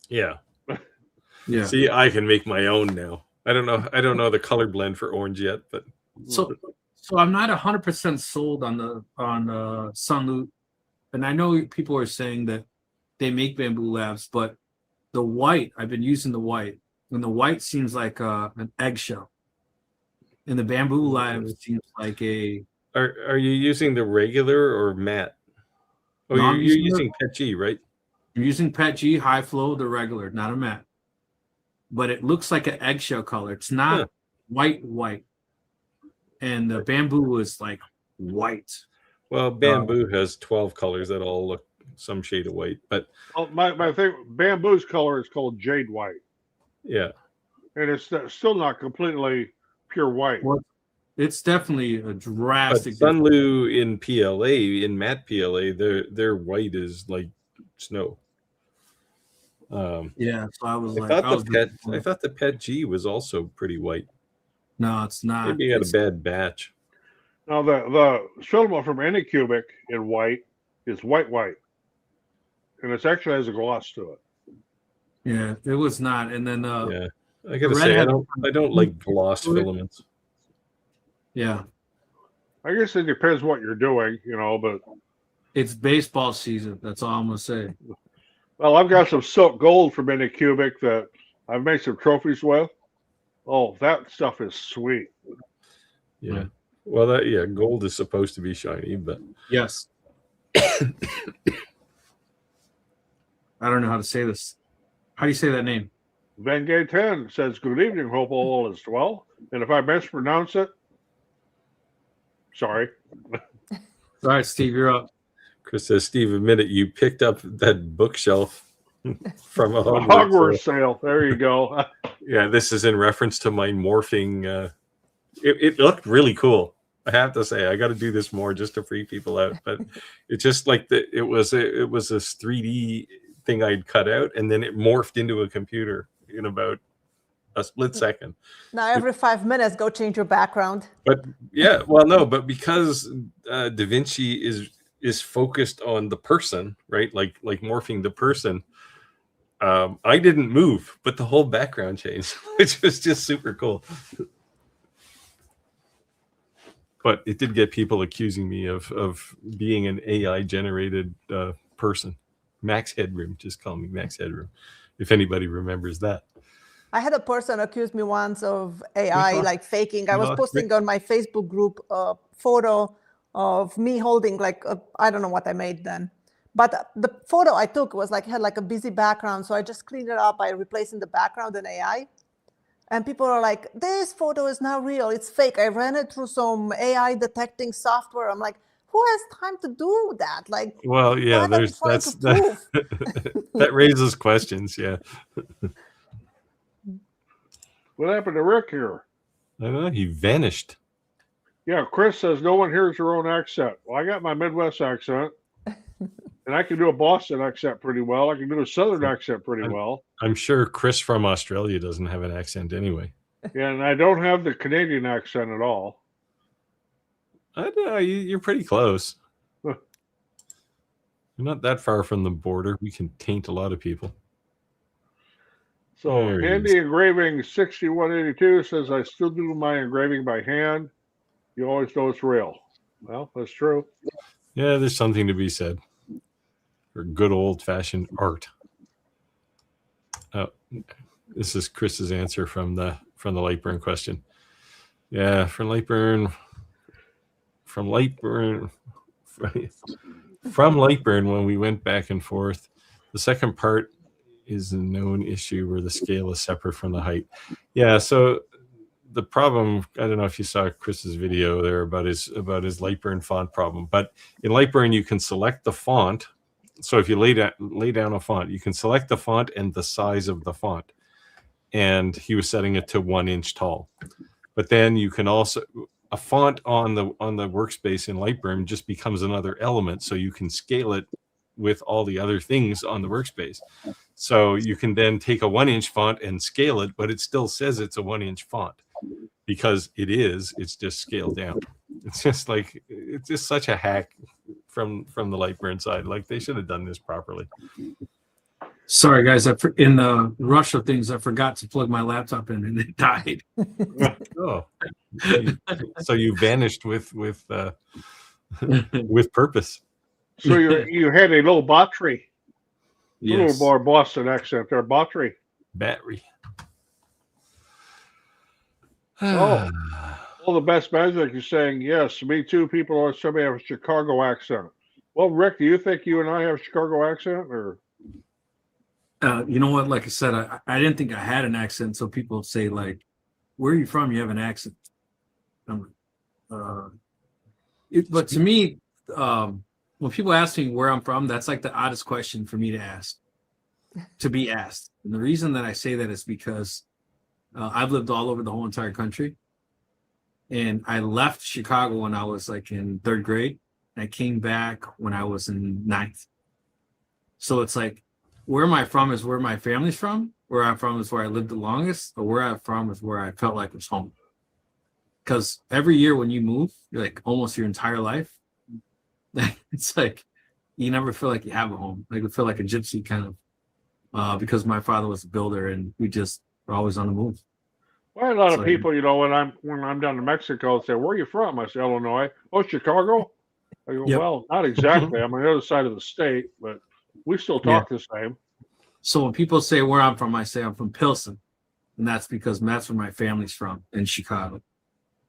Yeah. Yeah. See, I can make my own now. I don't know the color blend for orange yet, but so I'm not 100% sold on Sunloot. And I know people are saying that they make Bamboo Labs, but the white, I've been using the white, and the white seems like an eggshell. And the Bamboo Live seems like a. Are you using the regular or matte? Oh, No, you're using Pet G, right? I'm using Pet G high flow, the regular, not a matte. But it looks like an eggshell color. It's not white. And the Bamboo is like white. Well, Bamboo has 12 colors that all look some shade of white, but my thing, Bamboo's color is called jade white. Yeah, and it's still not completely pure white. Well, it's definitely a drastic. Sunlu in PLA, in matte PLA, their white is like snow. Yeah, so I was I thought the Pet G was also pretty white. No, it's not. Maybe you got a bad batch. Now the filament from Anycubic in white is white, and it actually has a gloss to it. Yeah, it was not. And then yeah, I gotta say, I don't like gloss filaments. Yeah, I guess it depends what you're doing, but it's baseball season. That's all I'm gonna say. Well, I've got some silk gold from Anycubic that I've made some trophies with. Oh, that stuff is sweet. Yeah. Well, gold is supposed to be shiny, but yes. I don't know how to say this. How do you say that name? Van Gay 10 says, "Good evening. Hope all is well." And if I mispronounce it, sorry. All right, Steve, you're up. Chris says, "Steve, admit it. You picked up that bookshelf from a Hogwarts sale. There you go." Yeah, this is in reference to my morphing. It looked really cool. I have to say, I got to do this more just to freak people out. But it's just like it was this 3D thing I'd cut out, and then it morphed into a computer in about a split second. Now every 5 minutes, go change your background. But yeah, well, no, but because DaVinci is focused on the person, right? Like morphing the person. I didn't move, but the whole background changed, which was just super cool. But it did get people accusing me of being an AI generated person. Max Headroom, just call me Max Headroom, if anybody remembers that. I had a person accuse me once of AI, like faking. I was posting on my Facebook group a photo of me holding I don't know what I made then. But the photo I took was had a busy background. So I just cleaned it up by replacing the background in AI. And people are like, this photo is not real. It's fake. I ran it through some AI detecting software. I'm like, who has time to do that? Well, yeah, that raises questions. Yeah. What happened to Rick here? I don't know. He vanished. Yeah, Chris says no one hears their own accent. Well, I got my Midwest accent, and I can do a Boston accent pretty well. I can do a Southern accent pretty well. I'm sure Chris from Australia doesn't have an accent anyway. Yeah, and I don't have the Canadian accent at all. I don't know. You're pretty close. Huh. You're not that far from the border. We can taint a lot of people. So Handy Engraving 6182 says, "I still do my engraving by hand. You always know it's real." Well, that's true. Yeah, there's something to be said for good old-fashioned art. Oh, this is Chris's answer from the Lightburn question. Yeah, from Lightburn, when we went back and forth, the second part is a known issue where the scale is separate from the height. Yeah, so the problem, I don't know if you saw Chris's video there about his Lightburn font problem, but in Lightburn you can select the font. So if you lay down a font, you can select the font and the size of the font. And he was setting it to 1 inch tall. But then you can also, a font on the workspace in Lightburn just becomes another element, so you can scale it with all the other things on the workspace. So you can then take a 1 inch font and scale it, but it still says it's a 1 inch font because it's just scaled down. It's just such a hack from the Lightburn side. They should have done this properly. Sorry, guys. In the rush of things, I forgot to plug my laptop in, and it died. Oh, so you vanished with purpose. So you had a little battery. Yes. A little more Boston accent there. Battery. Battery. Oh, all the best magic is saying, yes, me too. People always tell me I have a Chicago accent. Well, Rick, do you think you and I have a Chicago accent, or? You know what? Like I said, I didn't think I had an accent. So people say like, "Where are you from? You have an accent." I'm like, but to me, when people ask me where I'm from, that's like the oddest question for me to ask, to be asked. And the reason that I say that is because I've lived all over the whole entire country. And I left Chicago when I was like in 3rd grade. And I came back when I was in 9th. So it's like, where am I from is where my family's from. Where I'm from is where I lived the longest. Or where I'm from is where I felt like was home. Because every year when you move, you're like almost your entire life, it's like you never feel like you have a home. Like you feel like a gypsy kind of, because my father was a builder and we just were always on the move. Well, a lot of people, you know, when I'm down to Mexico, say, "Where are you from?" I say, "Illinois." "Oh, Chicago." I go, Yep. "Well, not exactly. I'm on the other side of the state, but we still talk the same." So when people say where I'm from, I say I'm from Pilsen, and that's because that's where my family's from in Chicago.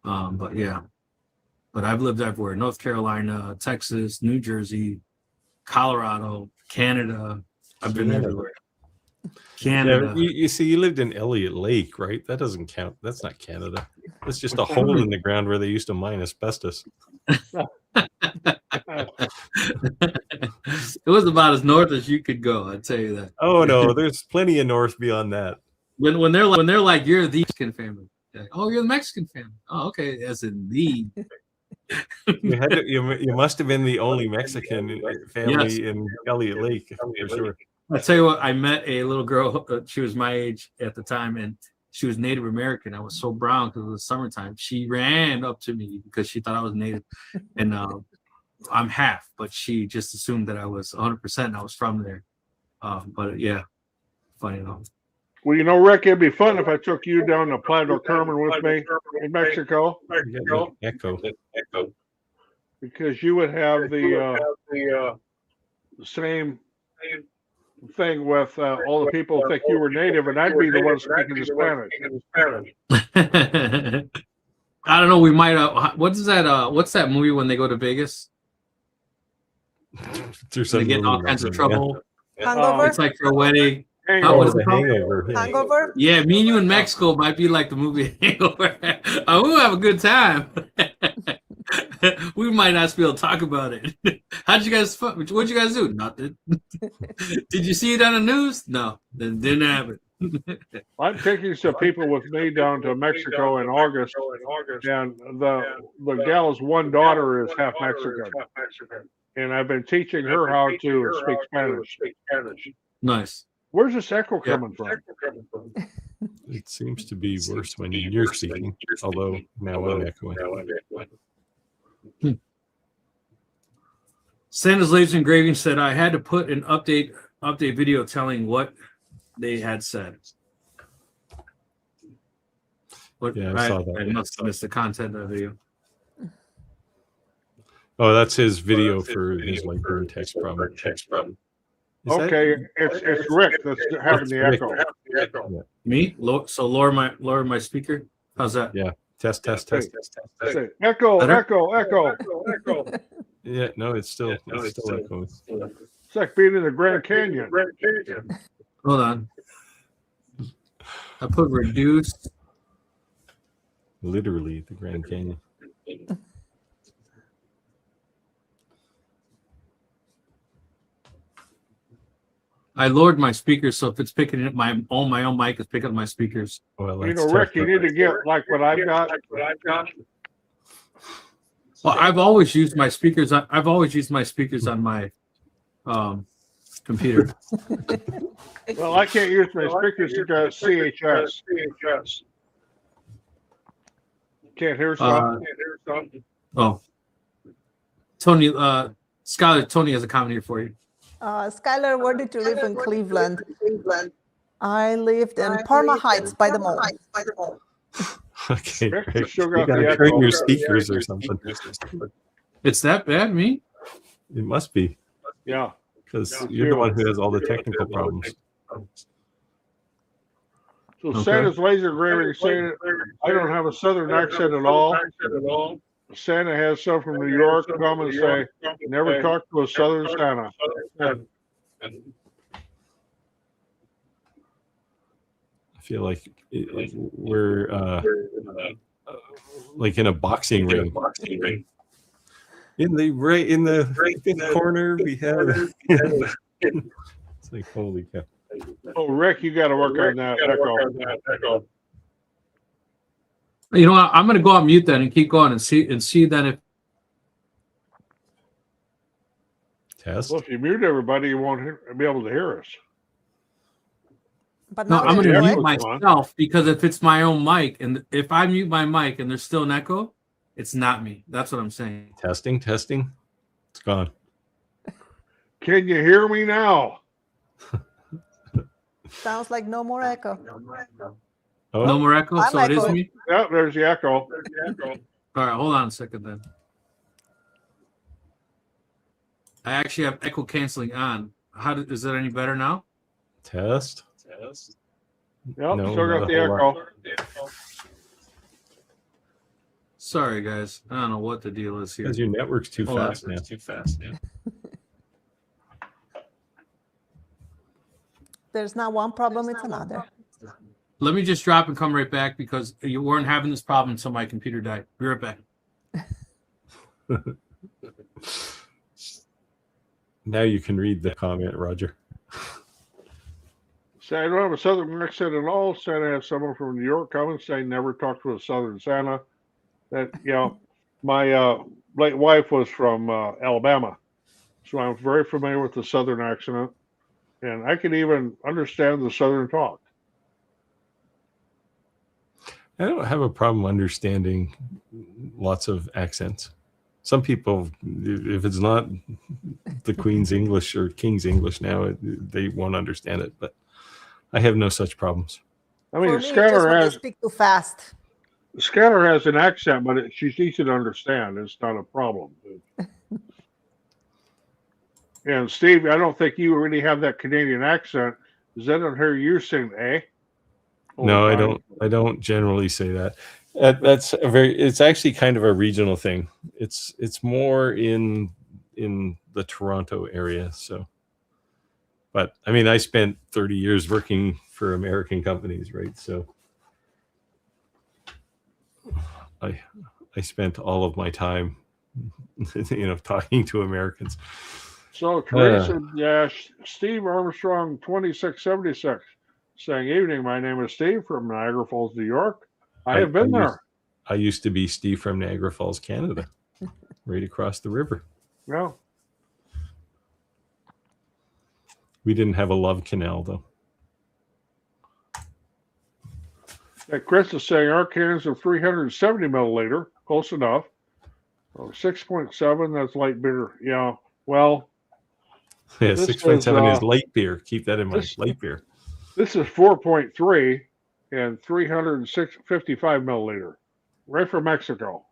But yeah, but I've lived everywhere: North Carolina, Texas, New Jersey, Colorado, Canada. I've been everywhere. Canada. Yeah, you see, you lived in Elliott Lake, right? That doesn't count. That's not Canada. It's just a hole in the ground where they used to mine asbestos. It was about as north as you could go. I'd tell you that. Oh no, there's plenty of north beyond that. When they're like you're the Mexican family. Like, oh, you're the Mexican family. Oh, okay, as in the. You must have been the only Mexican family in Elliott Lake for sure. I tell you what, I met a little girl. She was my age at the time, and she was Native American. I was so brown because it was summertime. She ran up to me because she thought I was Native, and I'm half, but she just assumed that I was 100% and I was from there. But yeah, funny enough. Well, you know, Rick, it'd be fun if I took you down to Playa del Carmen with me in Mexico. Echo. Because you would have the same thing with all the people think you were Native, and I'd be the one speaking Spanish. I don't know. We might. What's that movie when they go to Vegas? They get in all kinds of trouble. Hangover? It's like for a wedding. Hangover. What is it called? Hangover. Hangover? Yeah, me and you in Mexico might be like the movie Hangover. We'll have a good time. We might not be able to talk about it. What'd you guys do? Nothing. Did you see it on the news? No, it didn't happen. I'm taking some people with me down to Mexico in August, and the gal's one daughter is half Mexican, and I've been teaching her how to speak Spanish. Nice. Where's this echo coming from? It seems to be worse when you're speaking, although now I'm echoing. Santa's Laser Engraving said I had to put an update video telling what they had said. Yeah, I saw that. I must have missed the content of the video. Oh, that's his video for his like burn text problem. Okay, it's Rick that's having the echo. Yeah. Me? So lower my speaker. How's that? Yeah. Test. Say, echo. Yeah, no, it's still echoing. It's like being in the Grand Canyon. Hold on. I put reduced. Literally the Grand Canyon. I lowered my speakers, so if it's picking up my own mic is picking up my speakers. Well, You know, Rick, you need to get like what I've got. Well, I've always used my speakers on my computer. Well, I can't use my speakers because CHS. Can't hear something. Oh, Tony, Skylar, Tony has a comment here for you. Skylar, where did you live in Cleveland? I lived in Parma Heights by the mall. Okay, Rick, great. still You got gotta the turn echo. your speakers or something. It's that bad, me? It must be, Yeah. because you're the one who has all the technical problems. So Okay. Santa's laser engraving saying I don't have a Southern accent at all. Santa has some from New York. Come and say, never talk to a Southern Santa. I feel like we're like in a boxing ring. In the fifth corner, we have. It's like holy cow. Oh, Rick, you got to work on that echo. You know what? I'm going to go on mute then and keep going and see then if. Test. Well, if you mute everybody, you won't be able to hear us. But No, now I'm going to there's mute no myself because if it's my own mic and if I mute my mic and there's still an echo, it's not me. That's what I'm saying. Testing. It's gone. Can you hear me now? sounds like no more echo. Oh, No more echo, I'm so it is echoing. me. Yeah, there's the echo. All right, hold on a second then. I actually have echo canceling on. Is that any better now? test. Yep, No, still not got a the whole echo. Sorry, guys. I don't know what the deal is here. Because your network's too Hold on. fast now. There's not one problem, it's another. Let me just drop and come right back because you weren't having this problem until my computer died. Be right back. Now you can read the comment, Roger. Say I don't have a Southern accent at all. Santa has someone from New York come and say never talk to a Southern Santa. That my late wife was from Alabama, so I'm very familiar with the Southern accent, and I can even understand the Southern talk. I don't have a problem understanding lots of accents. Some people, if it's not the Queen's English or King's English now, they won't understand it. But I have no such problems. I mean, For me, it's just Scanner when they has speak too fast. Scanner has an accent, but she's easy to understand. It's not a problem. And Steve, I don't think you really have that Canadian accent. Is that on her you saying eh? All No, the I time? don't. I don't generally say that. That's a very. It's actually kind of a regional thing. It's more in the Toronto area. So, but I mean, I spent 30 years working for American companies, right? So, I spent all of my time, talking to Americans. So Teresa, Steve Armstrong, 2676, saying, "Evening, my name is Steve from Niagara Falls, New York. I have been there." I used to be Steve from Niagara Falls, Canada, right across the river. Yeah. We didn't have a love canal though. Chris is saying our cans are 370 milliliter, close enough. 6.7, that's light beer. Yeah. Well, Yeah, this 6.7 is light beer. Keep that in mind. Light beer. This is 4.3 and 355 milliliter, right from Mexico.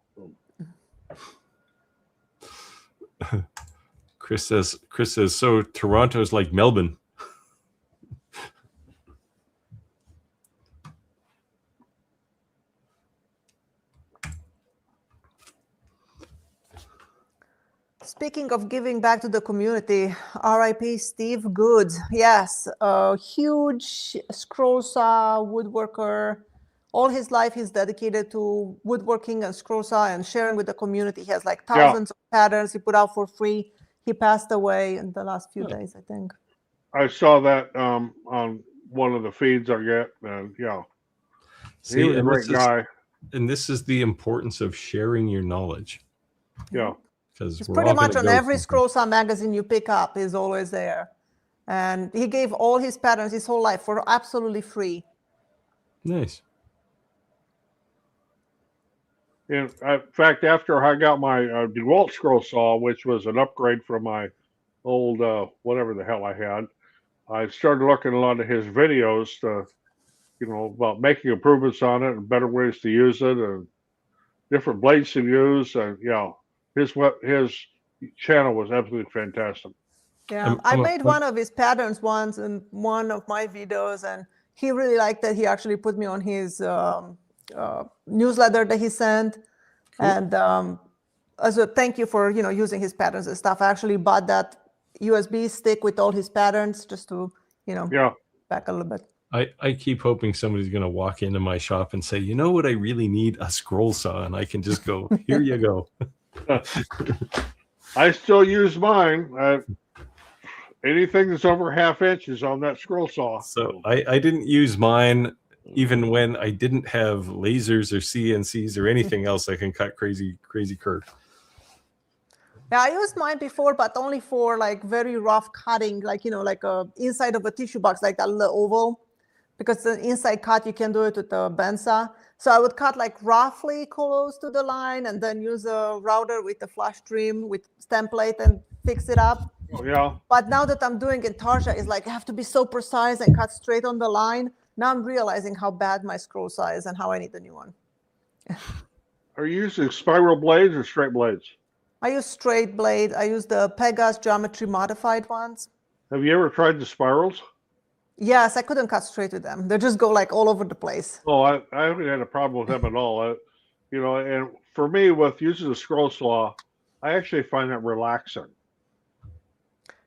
Chris says, so Toronto's like Melbourne. Speaking of giving back to the community, RIP Steve Good. Yes, a huge scroll saw woodworker. All his life he's dedicated to woodworking and scroll saw and sharing with the community. He has like thousands of patterns he put out for free. He passed away in the last few days, I think. I saw that on one of the feeds I get, and See, he was a great guy. And this is the importance of sharing your knowledge. Yeah. Because it's pretty much on every scroll saw magazine you pick up is always there. And he gave all his patterns his whole life for absolutely free. Nice. In fact, after I got my DeWalt scroll saw, which was an upgrade from my old whatever the hell I had, I started looking at a lot of his videos to, about making improvements on it and better ways to use it and different blades to use. And his channel was absolutely fantastic. Yeah, I made one of his patterns once in one of my videos, and he really liked that. He actually put me on his newsletter that he sent. And as a thank you for, using his patterns and stuff, I actually bought that USB stick with all his patterns just to, back a little bit. I keep hoping somebody's going to walk into my shop and say, you know what I really need? A scroll saw. And I can just go, here you go. I still use mine. Anything that's over 1/2 inch is on that scroll saw. So I didn't use mine even when I didn't have lasers or CNCs or anything else that can cut crazy curve. Yeah, I used mine before, but only for like very rough cutting, like, like a inside of a tissue box, like that little oval, because the inside cut, you can do it with a bandsaw. So I would cut like roughly close to the line and then use a router with a flush trim with template and fix it up. Oh, yeah. But now that I'm doing Intarsia, it's like I have to be so precise and cut straight on the line. Now I'm realizing how bad my scroll saw is and how I need a new one. Are you using spiral blades or straight blades? I use straight blade. I use the Pegas geometry modified ones. Have you ever tried the spirals? Yes, I couldn't cut straight with them. They just go like all over the place. Oh, I haven't had a problem with them at all. And for me, with using the scroll saw, I actually find that relaxing.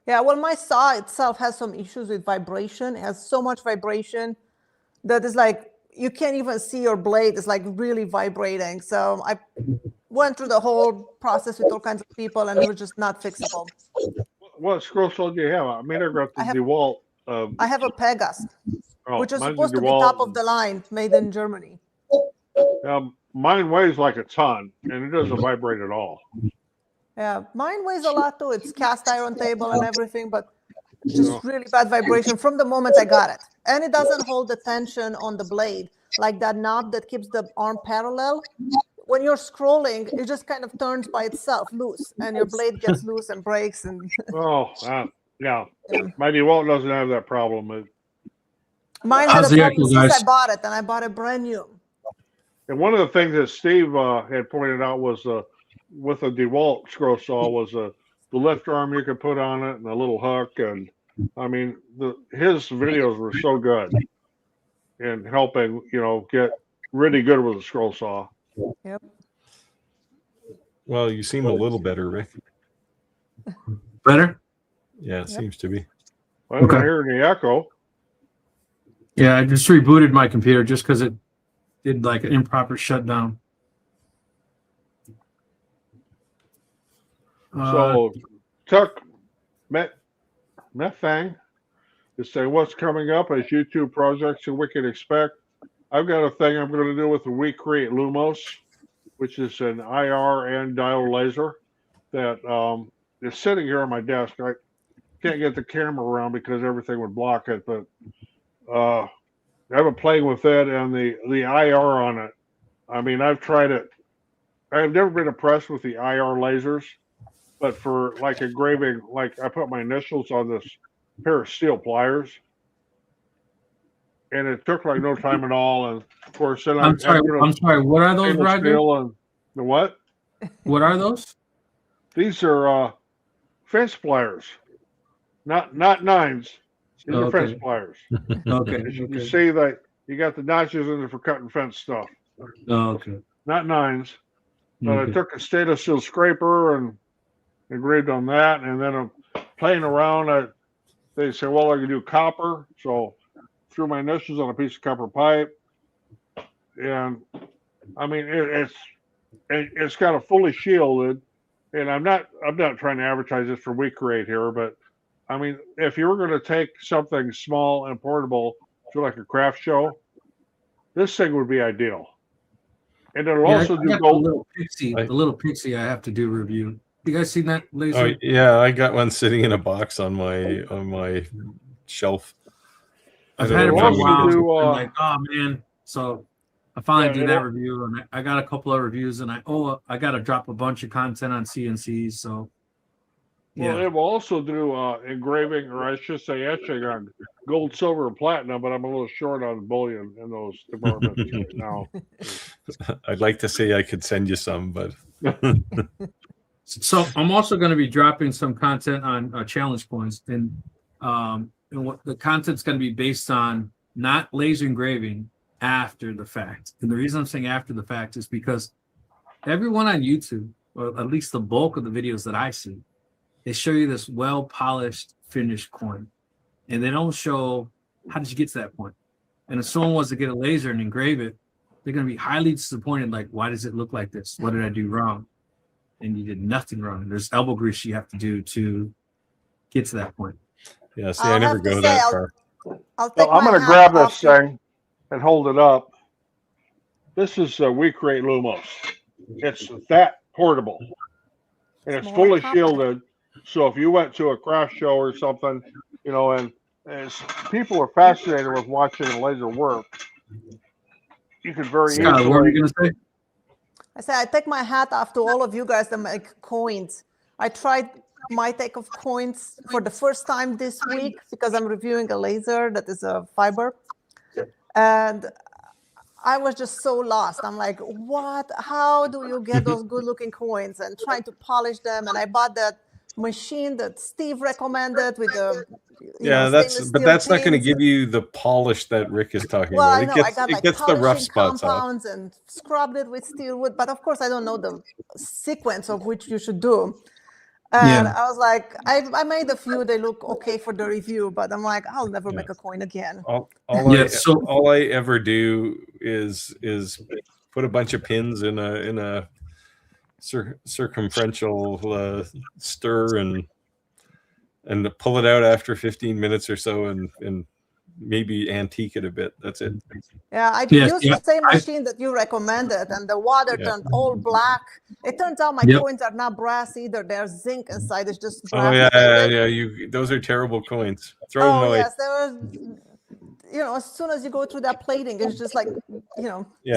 Yeah, well, my saw itself has some issues with vibration. It has so much vibration that it's like you can't even see your blade. It's like really vibrating. So I went through the whole process with all kinds of people, and it was just not fixable. What scroll saw do you have? I mean, I got the DeWalt. I have a Pegas, which is mine's supposed to be DeWalt. top of the line, made in Germany. Mine weighs like a ton, and it doesn't vibrate at all. Yeah, mine weighs a lot too. It's cast iron table and everything, but just really bad vibration from the moment I got it. And it doesn't hold the tension on the blade, like that knob that keeps the arm parallel. When you're scrolling, it just kind of turns by itself loose, and your blade gets loose and breaks. And yeah. My DeWalt doesn't have that problem. Mine had a problem since I bought it, and I bought it brand new. And one of the things that Steve had pointed out was with a DeWalt scroll saw was the lift arm you could put on it and a little hook. And I mean, his videos were so good in helping, get really good with a scroll saw. Yep. Well, you seem a little better, Rick. Better? Yeah, it seems to be. I'm not hearing the echo. Yeah, I just rebooted my computer just because it did like an improper shutdown. So Tuck Methang is saying, what's coming up as YouTube projects that we can expect? I've got a thing I'm going to do with the WeCreate Lumos, which is an IR and diode laser that is sitting here on my desk. I can't get the camera around because everything would block it, but I've been playing with it and the IR on it. I mean, I've tried it. I've never been impressed with the IR lasers, but for like engraving, like I put my initials on this pair of steel pliers, and it took like no time at all. And of course, then I'm sorry. What are those, Roger? And the what? What are those? These are fence pliers, not nines. These are fence pliers. Okay. You see that you got the notches in there for cutting fence stuff. Okay. Not nines. But I took a stainless steel scraper and engraved on that, and then I'm playing around. They say, well, I can do copper, so threw my initials on a piece of copper pipe, and I mean it's kind of fully shielded. And I'm not trying to advertise this for WeCreate here, but I mean, if you were going to take something small and portable to like a craft show, this thing would be ideal. And it'll also do gold. The little Pixie I have to do review. You guys seen that laser? Oh yeah, I got one sitting in a box on my shelf. I've had it for a while. I'm like, oh man. So I finally did that review, and I got a couple of reviews, and I got to drop a bunch of content on CNCs. So yeah. Well, it will also do engraving, or I should say etching on gold, silver, and platinum, but I'm a little short on bullion in those departments right now. I'd like to say I could send you some, but so I'm also going to be dropping some content on challenge points, and what the content's going to be based on not laser engraving after the fact. And the reason I'm saying after the fact is because everyone on YouTube, or at least the bulk of the videos that I see, they show you this well-polished, finished coin. And they don't show how did you get to that point. And if someone wants to get a laser and engrave it, they're going to be highly disappointed. Like, why does it look like this? What did I do wrong? And you did nothing wrong. There's elbow grease you have to do to get to that point. Yeah, see, I never go that far. I'll take I'm my going to hat grab this off your- thing and hold it up. This is We Create Lumos. It's that portable. And it's More fully compact. shielded. So if you went to a craft show or something, you know, and as people are fascinated with watching a laser work, you could very Scott, what were easily. you going to say? I said I take my hat off to all of you guys that make coins. I tried my take of coins for the first time this week because I'm reviewing a laser that is a fiber. And I was just so lost. I'm like, what? How do you get those good looking coins? And trying to polish them. And I bought that machine that Steve recommended with the stainless but steel that's not going to pins. give you the polish that Rick is talking Well, about. I It know gets, I got it like gets the rough polishing spots off. compounds and scrubbed it with steel wood, but of course I don't know the sequence of which you should do. And Yeah. I was like, I made a few. They look okay for the review, but I'm like, I'll never make a coin again. All I ever do is put a bunch of pins in a circumferential stir and pull it out after 15 minutes or so and maybe antique it a bit. That's it. Yeah, I used the same machine that you recommended, and the water turned all black. It turns out my coins are not brass either. They're zinc inside. It's just graphite. Those are terrible coins. Throw them away. Yes, there was. As soon as you go through that plating, it's just like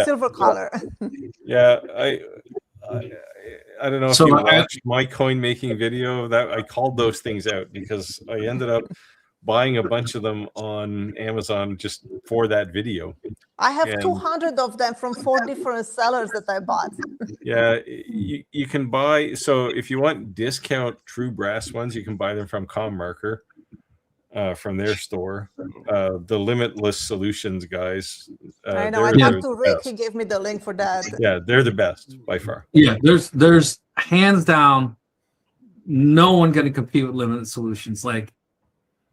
silver color. Yeah, I don't know if you watched my coin making video. That I called those things out because I ended up buying a bunch of them on Amazon just for that video. I have 200 of them from 4 different sellers that I bought. Yeah, you can buy. So if you want discount true brass ones, you can buy them from ComMarker, from their store. The Limitless Solutions guys. I know. I talked to Rick. He gave me the link for that. Yeah, they're the best by far. Yeah, there's hands down no one going to compete with Limitless Solutions. Like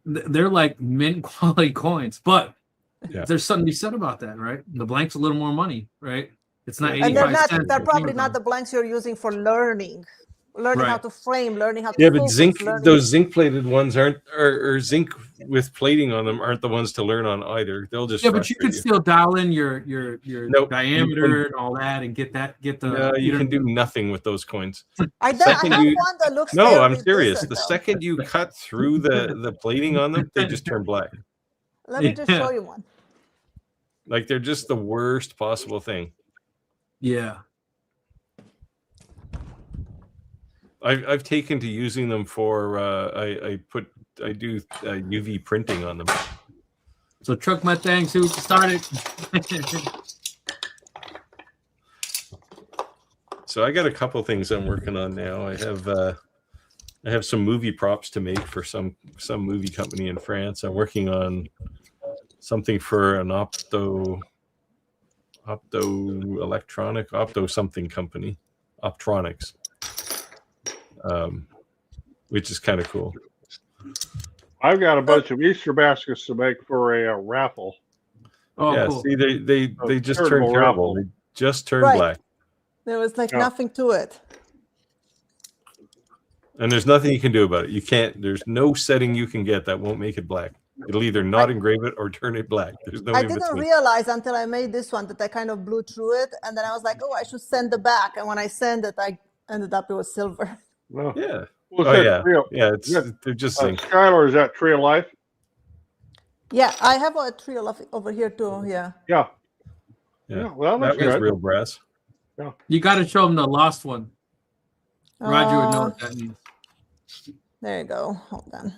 they're like mint quality coins, but there's something to be said about that, right? The blank's a little more money, right? It's not 85 cents. They're probably not the blanks you're using for learning how to frame, learning how to but those zinc plated ones aren't, or zinc with plating on them aren't the ones to learn on either. They'll just but you could still dial in your diameter and all that and get the you can do nothing with those coins. I have one that looks I'm serious. The second you cut through the plating on them, they just turn black. Let me just show you one. Like they're just the worst possible thing. Yeah. I've taken to using them for I do UV printing on them. So truck my thing, see what you started. So I got a couple things I'm working on now. I have some movie props to make for some movie company in France. I'm working on something for an opto something company, Optronics. Which is kind of cool. I've got a bunch of Easter baskets to make for a raffle. Oh, yeah, cool. see, they just turned terrible. They just turned black. There was like nothing to it. And there's nothing you can do about it. You can't. There's no setting you can get that won't make it black. It'll either not engrave it or turn it black. There's no. I didn't realize until I made this one that I kind of blew through it, and then I was like, "Oh, I should send it back." And when I sent it, I ended up it was silver. Well, yeah. They're just saying. Skylar, is that Tree of Life? Yeah, I have a Tree of Life over here too. Yeah. Yeah. Well, that was real brass. Yeah. You got to show them the lost one. Roger would know what that means. There you go. Hold on.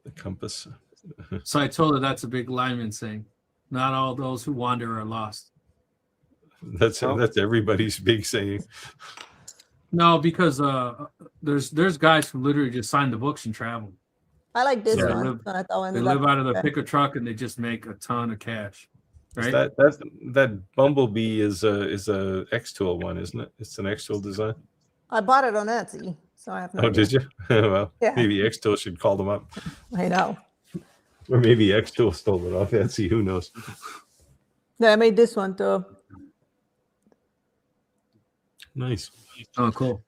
The compass. So I told her that's a big lineman saying, "Not all those who wander are lost." That's everybody's big saying. No, because there's guys who literally just sign the books and travel. I like this Yeah. They one. live- But I They ended live up- out of the okay. pick a truck and they just make a ton of cash. Right? That Bumblebee is a X-Tool one, isn't it? It's an X-Tool design. I bought it on Etsy, so I have no Oh, idea. did you? Well, Yeah. maybe X-Tool should call them up, I know. or maybe X-Tool stole it off Etsy. Who knows? Yeah, I made this one too. Nice. Oh, cool.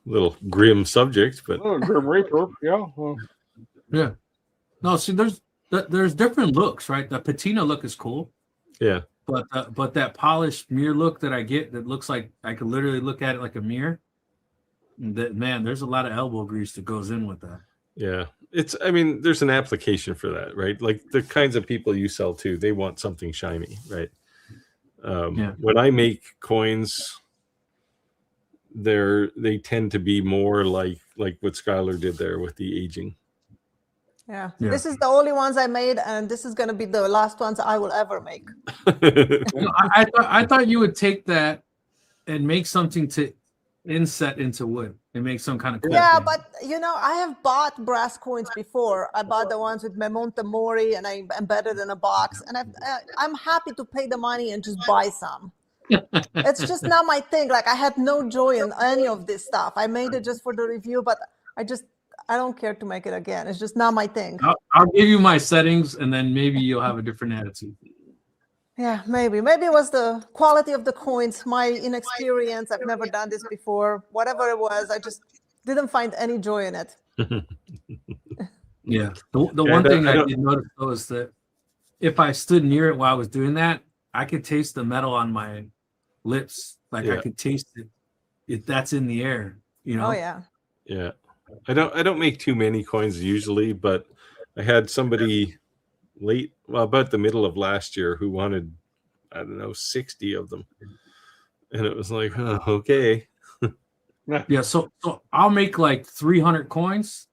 Little grim subject, but Oh, Grim Reaper. Yeah. Well, Yeah. No, see, there's different looks, right? The patina look is cool, yeah. but that polished mirror look that I get that looks like I could literally look at it like a mirror. That man, there's a lot of elbow grease that goes in with that. Yeah. I mean, there's an application for that, right? Like the kinds of people you sell to, they want something shiny, right? Yeah. When I make coins, they tend to be more like what Skylar did there with the aging. Yeah. Yeah. This is the only ones I made, and this is gonna be the last ones I will ever make. No, I thought you would take that and make something to inset into wood and make some kind of cool Yeah, thing. but I have bought brass coins before. I bought the ones with Memento Mori, and I embedded in a box. And I'm happy to pay the money and just buy some. It's just not my thing. Like I had no joy in any of this stuff. I made it just for the review, but I don't care to make it again. It's just not my thing. I'll give you my settings, and then maybe you'll have a different attitude. Yeah, maybe it was the quality of the coins, my inexperience. I've never done this before. Whatever it was, I just didn't find any joy in it. Yeah. The one thing I did notice though is that if I stood near it while I was doing that, I could taste the metal on my lips. Like I could taste it. That's in the air. Oh yeah. Yeah. I don't make too many coins usually, but I had somebody about the middle of last year who wanted, I don't know, 60 of them. And it was like, oh, okay. Yeah, so I'll make like 300 coins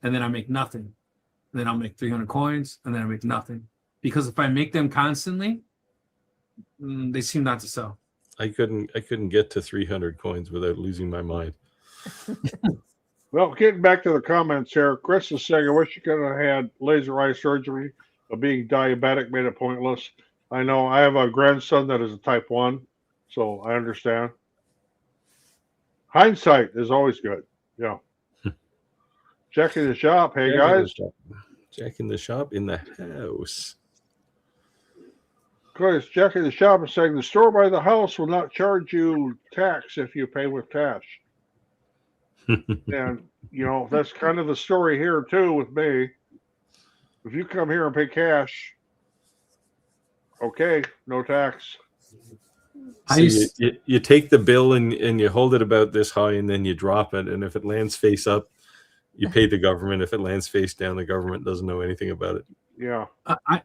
and then I make nothing. And then I'll make 300 coins and then I make nothing. Because if I make them constantly, they seem not to sell. I couldn't get to 300 coins without losing my mind. well, getting back to the comments here, Chris is saying, I wish you could have had laser eye surgery, but being diabetic made it pointless. I know I have a grandson that is a type 1, so I understand. Hindsight is always good. Yeah. Jack in the shop. Hey, guys. Jack in the shop in the house. Chris, Jack in the shop is saying the store by the house will not charge you tax if you pay with cash. And, that's kind of the story here, too, with me. If you come here and pay cash, okay, no tax. So you take the bill and you hold it about this high and then you drop it. And if it lands face up, you pay the government. If it lands face down, the government doesn't know anything about it. Yeah.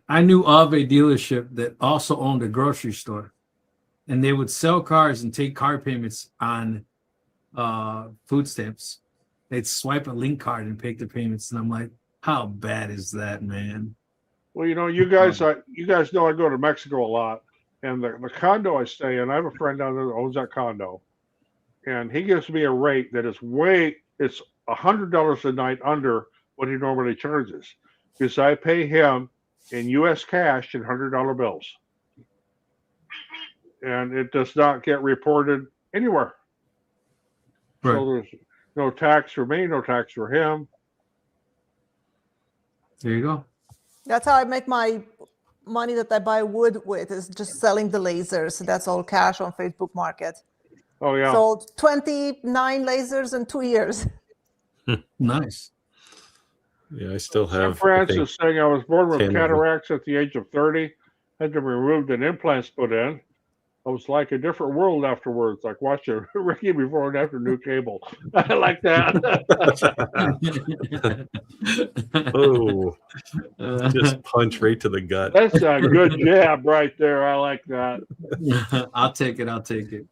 I knew of a dealership that also owned a grocery store. And they would sell cars and take car payments on food stamps. They'd swipe a link card and pay the payments. And I'm like, how bad is that, man? Well, you guys know I go to Mexico a lot. And the condo I stay in, I have a friend down there that owns that condo. And he gives me a rate that is it's $100 a night under what he normally charges. Because I pay him in U.S. cash in $100 bills. And it does not get reported anywhere. Right. So there's no tax for me, no tax for him. There you go. That's how I make my money that I buy wood with, is just selling the lasers. That's all cash on Facebook Market. Oh, yeah. Sold 29 lasers in 2 years. Nice. Yeah, I still have. Francis saying I was born with 10 of them. cataracts at the age of 30, had them removed and implants put in. I was like a different world afterwards, like watching Ricky before and after New Cable. I like that. Oh, just punch right to the gut. That's a good jab right there. I like that. I'll take it.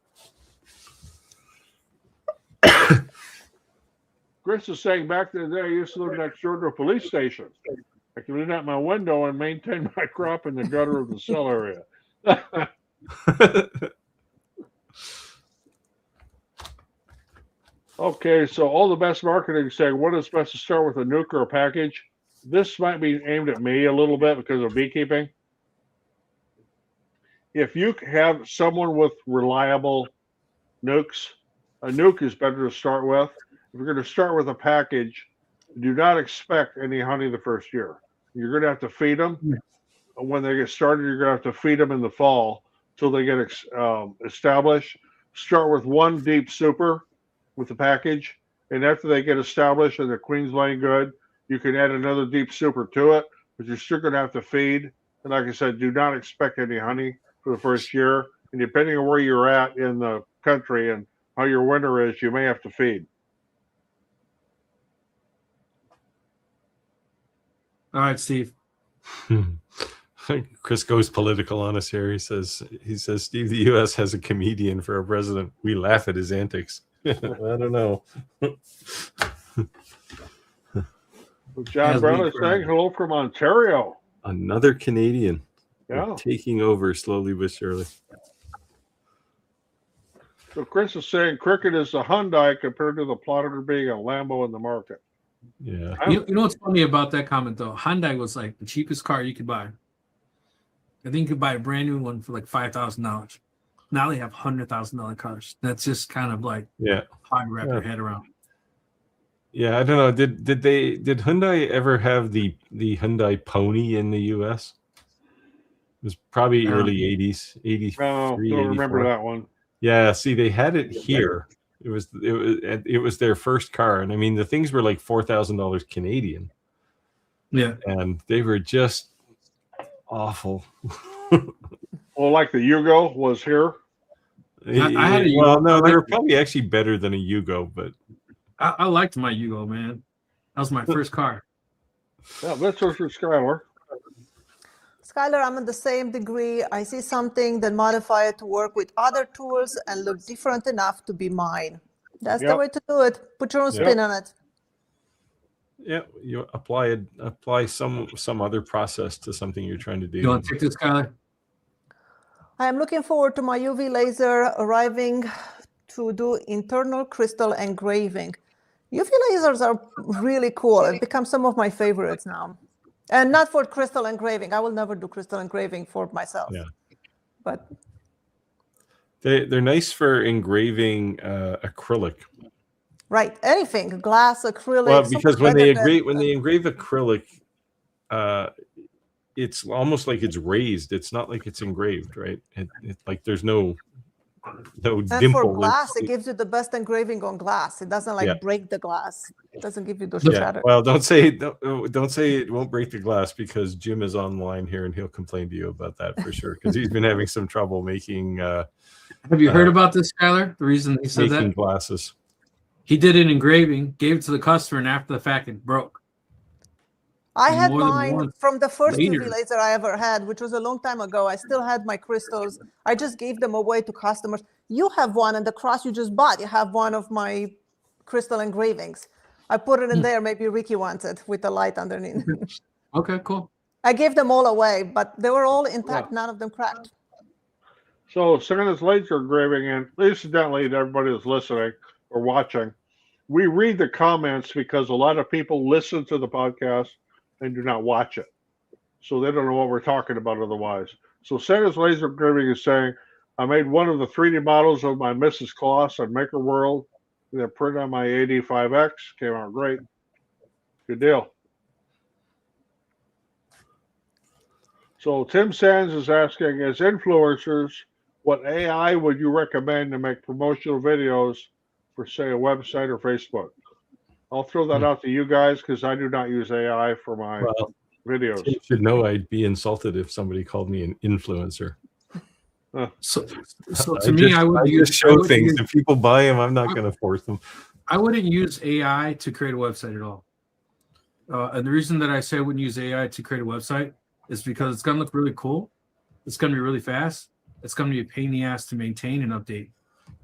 Chris is saying back in the day, I used to live next door to a police station. I could lean out my window and maintain my crop in the gutter of the cell area. Okay, so all the best marketing saying, what is best to start with, a nuke or a package? this might be aimed at me a little bit because of beekeeping. If you have someone with reliable nukes, a nuke is better to start with. If you're going to start with a package, do not expect any honey the first year. You're going to have to feed them. When they get started, you're going to have to feed them in the fall till they get established. Start with one deep super with the package, and after they get established and the queen's laying good, you can add another deep super to it, but you're still going to have to feed. And like I said, do not expect any honey for the first year. And depending on where you're at in the country and how your winter is, you may have to feed. All right, Steve. Chris goes political on us here. He says, Steve, the U.S. has a comedian for a president. We laugh at his antics. I don't know. John Brown is saying hello from Ontario. Another Canadian. Yeah. Taking over slowly but surely. So Chris is saying cricket is a Hyundai compared to the Plotter being a Lambo in the market. Yeah. You know what's funny about that comment though? Hyundai was like the cheapest car you could buy. I think you could buy a brand new one for like $5,000. Now they have $100,000 cars. That's just kind of like hard to wrap your head around. Yeah, I don't know. Did Hyundai ever have the Hyundai Pony in the US? It was probably early 80s, 83, No, don't 84. remember that one. Yeah, see, they had it here. It was their first car, and I mean the things were like $4,000 Canadian. Yeah, and they were just awful. Well, like the Yugo was here. I had a Yugo. Well, no, they were probably actually better than a Yugo, but I liked my Yugo, man. That was my first car. Yeah, this was for Skylar. Skylar, I'm in the same degree. I see something, then modify it to work with other tools and look different enough to be mine. That's the way to do it. Put your own spin on it. Yeah, you apply some other process to something you're trying to do. You want to take this, Skylar? I am looking forward to my UV laser arriving to do internal crystal engraving. UV lasers are really cool. It becomes some of my favorites now. And not for crystal engraving. I will never do crystal engraving for myself. Yeah. But they're nice for engraving acrylic. Right. Anything. Glass, acrylic. Well, because when they engrave acrylic, it's almost like it's raised. It's not like it's engraved, right? It like there's no and dimple. For glass, it gives you the best engraving on glass. It doesn't break the glass. It doesn't give you those shatter. Well, don't say it won't break the glass, because Jim is online here and he'll complain to you about that for sure, because he's been having some trouble making. Have you heard about this, Skylar? The reason he said that? Glasses. He did an engraving, gave it to the customer, and after the fact, it broke. I had mine from the first UV laser I ever had, which was a long time ago. I still had my crystals. I just gave them away to customers. You have one, and the cross you just bought, you have one of my crystal engravings. I put it in there. Maybe Ricky wants it with the light underneath. Okay, cool. I gave them all away, but they were all intact. None of them cracked. So sending this laser engraving in, incidentally, to everybody that's listening or watching, we read the comments because a lot of people listen to the podcast and do not watch it. So they don't know what we're talking about otherwise. So Santa's laser engraving is saying, I made one of the 3D models of my Mrs. Claus on Maker World. They printed on my AD5X. Came out great. Good deal. So Tim Sands is asking, as influencers, what AI would you recommend to make promotional videos for, say, a website or Facebook? I'll throw that out to you guys because I do not use AI for my videos. You should know I'd be insulted if somebody called me an influencer. So to me, I would just show things. If people buy them, I'm not going to force them. I wouldn't use AI to create a website at all. And the reason that I say I wouldn't use AI to create a website is because it's going to look really cool. It's going to be really fast. It's going to be a pain in the ass to maintain and update.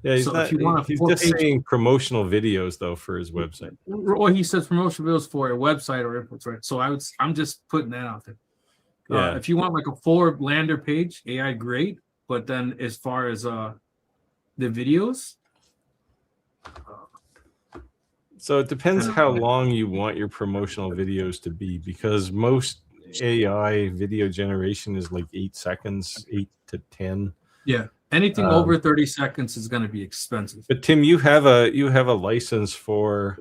Yeah, he's just saying promotional videos though for his website. Well, he says promotional videos for a website or inputs, right? So I'm just putting that out there. If you want like a full lander page, AI great, but then as far as the videos, So it depends how long you want your promotional videos to be, because most AI video generation is like 8 seconds, 8 to 10. Yeah, anything over 30 seconds is going to be expensive. But Tim, you have a license for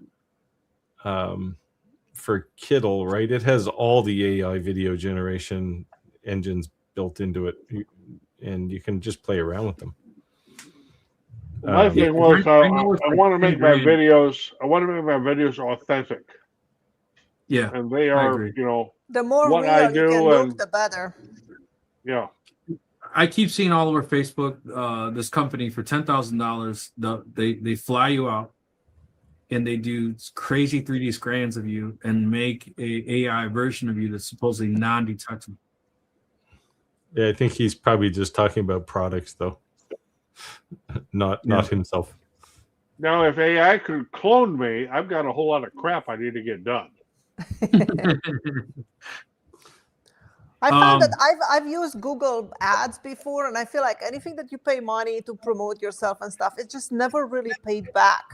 Kiddle, right? It has all the AI video generation engines built into it, and you can just play around with them. My thing was, I want to make my videos. I want to make my videos authentic. Yeah, and they are, you know, the more what real I you do, can look, and the better. yeah. I keep seeing all over Facebook this company for $10,000. They fly you out and they do crazy 3D scans of you and make a AI version of you that's supposedly non-detectable. Yeah, I think he's probably just talking about products, though, not himself. Now, if AI could clone me, I've got a whole lot of crap I need to get done. I found that I've used Google Ads before, and I feel like anything that you pay money to promote yourself and stuff, it just never really paid back.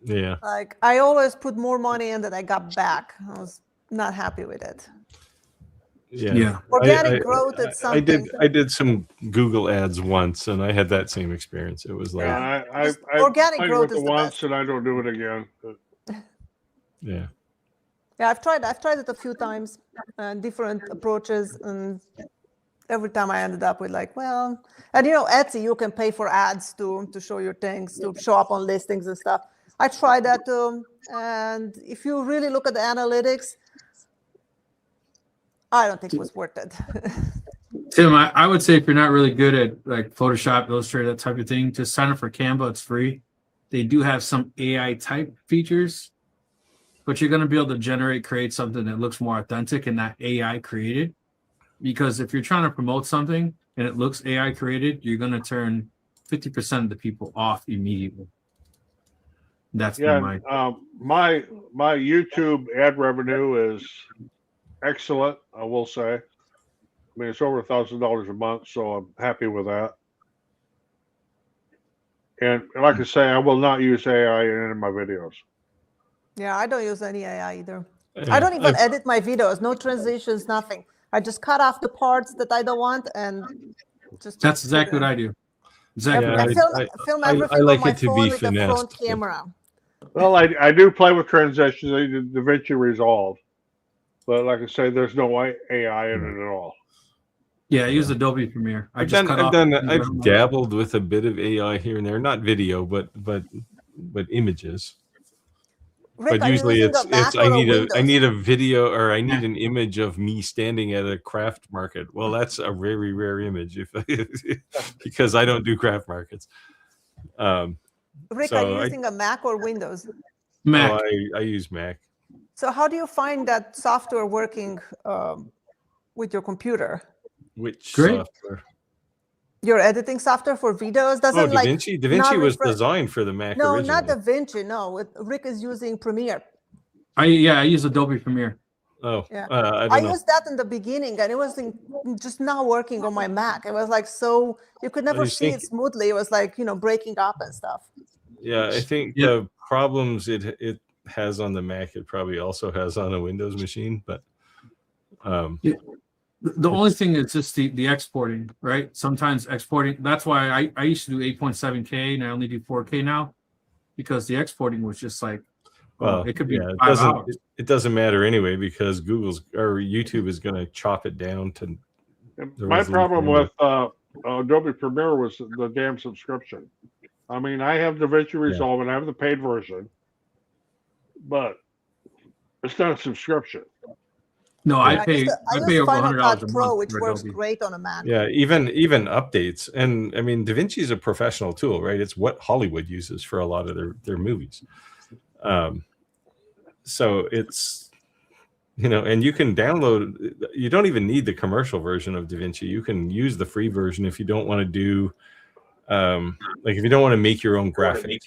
Yeah. Like I always put more money in than I got back. I was not happy with it. Yeah. Organic growth, it's something. I did some Google ads once, and I had that same experience. It was like, I organic played growth with is it the once, best. and I don't do it again. Yeah. Yeah, I've tried it a few times, different approaches, and every time I ended up with like, well, and you know, Etsy, you can pay for ads to show your things, to show up on listings and stuff. I tried that too, and if you really look at the analytics, I don't think it was worth it. Tim, I would say if you're not really good at like Photoshop, Illustrator, that type of thing, just sign up for Canva. It's free. They do have some AI type features, but you're going to be able to create something that looks more authentic and not AI created. Because if you're trying to promote something and it looks AI created, you're going to turn 50% of the people off immediately. That's my YouTube ad revenue is excellent, I will say. I mean, it's over $1,000 a month, so I'm happy with that. And like I say, I will not use AI in any of my videos. Yeah, I don't use any AI either. I don't even edit my videos, no transitions, nothing. I just cut off the parts that I don't want and just. That's exactly what I do. Exactly. I film everything on my phone with the front camera. Well, I do play with transitions. I do DaVinci Resolve, but like I say, there's no AI in it at all. Yeah, I use Adobe Premiere. I've dabbled with a bit of AI here and there, not video, but images. Rick, but usually it's I need a video, or I need an image of me standing at a craft market. Well, that's a very rare image because I don't do craft markets. Rick, are you using a Mac or Windows? Mac. Oh, I use Mac. So how do you find that software working with your computer? Which software? Your editing software for videos doesn't DaVinci? DaVinci was designed for the Mac originally. No, not DaVinci. No, Rick is using Premiere. I use Adobe Premiere. Oh, yeah. I used that in the beginning, and it was just not working on my Mac. It was like so you could never see it smoothly. It was like breaking up and stuff. Yeah, I think the problems it has on the Mac, it probably also has on a Windows machine, but. The only thing is just the exporting, right? Sometimes exporting. That's why I used to do 8.7K and I only do 4K now, because the exporting was just like, it could be 5 hours. It doesn't matter anyway, because YouTube is going to chop it down to. My problem with Adobe Premiere was the damn subscription. I mean, I have DaVinci Resolve and I have the paid version, but it's not a subscription. No, I pay over $100 a month Pro, which works great on a Mac. Yeah, even updates, and I mean, DaVinci is a professional tool, right? It's what Hollywood uses for a lot of their movies. So it's and you can download. You don't even need the commercial version of DaVinci. You can use the free version if you don't want to do, like if you don't want to make your own graphics.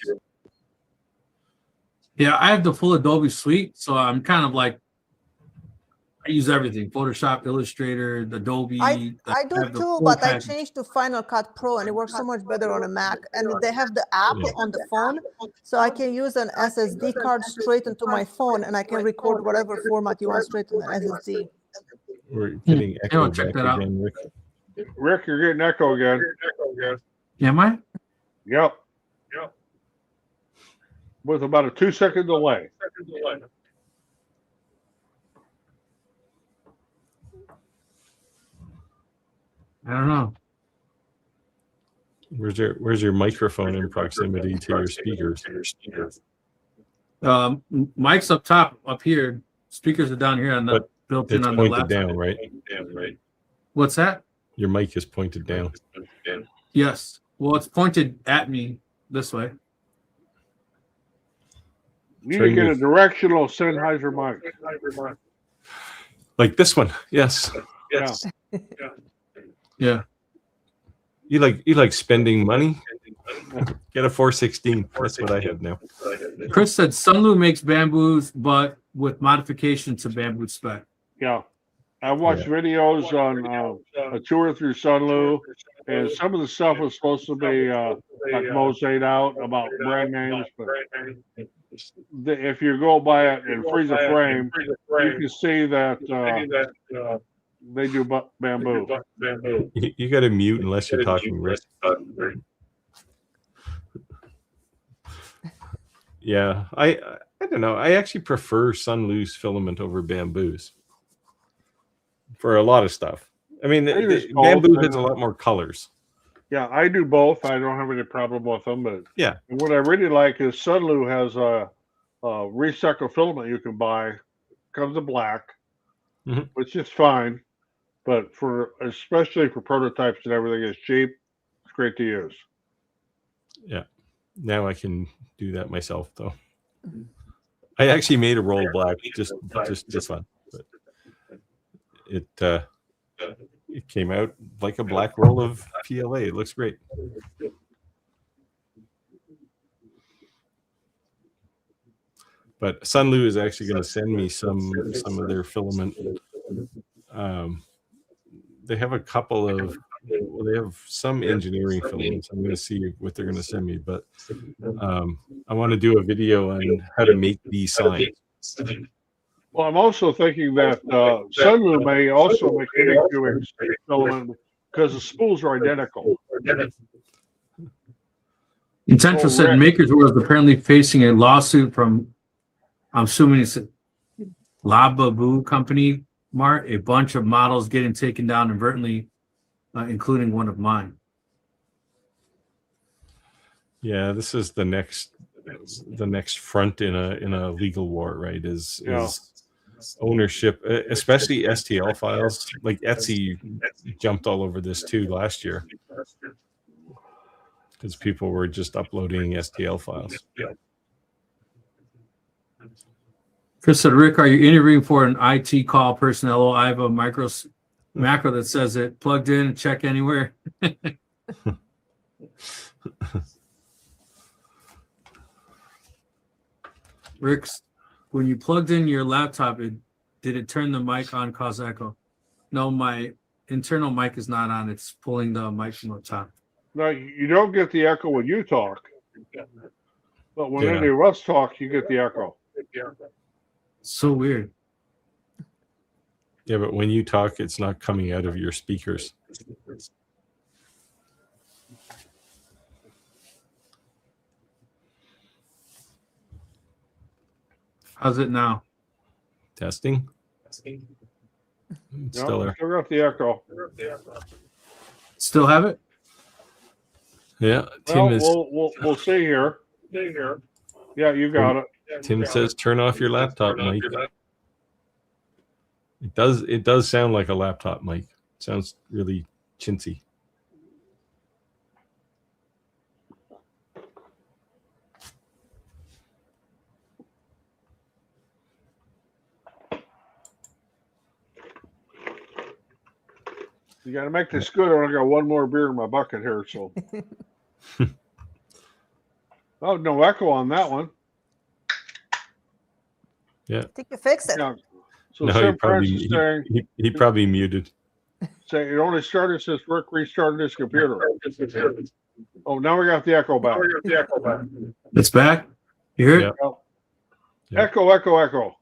Yeah, I have the full Adobe suite, so I'm kind of like. I use everything: Photoshop, Illustrator, Adobe. I have do the too, full but I package. changed to Final Cut Pro, and it works so much better on a Mac. And they have the app Yeah. on the phone, so I can use an SSD card straight into my phone, and I can record whatever format you want straight on the SSD. We're getting Yeah, echo I'll check back that out. again, Rick. Rick, you're getting echo again. Am I? Yep. With about a 2-second delay. I don't know. Where's your microphone in proximity to your speakers? Mic's up top, up here. Speakers are down here on the But built in It's on the pointed left. down, right? What's that? Your mic is pointed down. Yes. Well, it's pointed at me this way. You Turn need to get your- a directional Sennheiser mic. Like this one. Yes. Yeah. Yeah. You like spending money? Get a 416. That's what I have now. Chris said Sunlu makes bamboos, but with modification to bamboo spec. Yeah. I watched videos on a tour through Sunlu, and some of the stuff was supposed to be like mosaic out about brand names, but if you go by it and freeze a frame, you can see that they do bamboo. You got to mute unless you're talking, Rick. Yeah, I don't know. I actually prefer Sunlu's filament over bamboos for a lot of stuff. I mean, bamboo has a lot more colors. Yeah, I do both. I don't have any problem with them, but Yeah. And what I really like is Sunlu has a recycled filament you can buy. Comes in black, which is fine, but especially for prototypes and everything, it's cheap. It's great to use. Yeah. Now I can do that myself, though. I actually made a roll black just fun. But it came out like a black roll of PLA. It looks great. But Sunlu is actually going to send me some of their filament. They have a couple of. Well, they have some engineering filaments. I'm going to see what they're going to send me, but I want to do a video on how to make these signs. Well, I'm also thinking that Sunlu may also make interviewing filament because the spools are identical. Intentional said Makers was apparently facing a lawsuit from, I'm assuming it's Lababu Company, Mart, a bunch of models getting taken down inadvertently, including one of mine. Yeah, this is the next front in a legal war, right? Is ownership, especially STL files. Like Etsy jumped all over this too last year because people were just uploading STL files. Chris said, Rick, are you interviewing for an IT call personnel? I have a macro that says it plugged in, check anywhere. Rick's, when you plugged in your laptop, did it turn the mic on, cause echo? No, my internal mic is not on. It's pulling the mic from the top. No, you don't get the echo when you talk, but when any of us talk, you get the echo. So weird. Yeah, but when you talk, it's not coming out of your speakers. How's it now? Testing. Still got the echo. Still have it? Yeah, Tim is. We'll see here. Yeah, you got it. Tim says, "Turn off your laptop mic." It does sound like a laptop mic. It sounds really chintzy. You got to make this good, or I got one more beer in my bucket here. So, oh, no echo on that one. Yeah, I think you fixed it. Yeah. So No, Sam Francis he, saying, he probably muted. saying it only started since Rick restarted his computer. Oh, now we got the echo back. It's back. You hear it? Yeah. Yeah. Echo, echo, echo.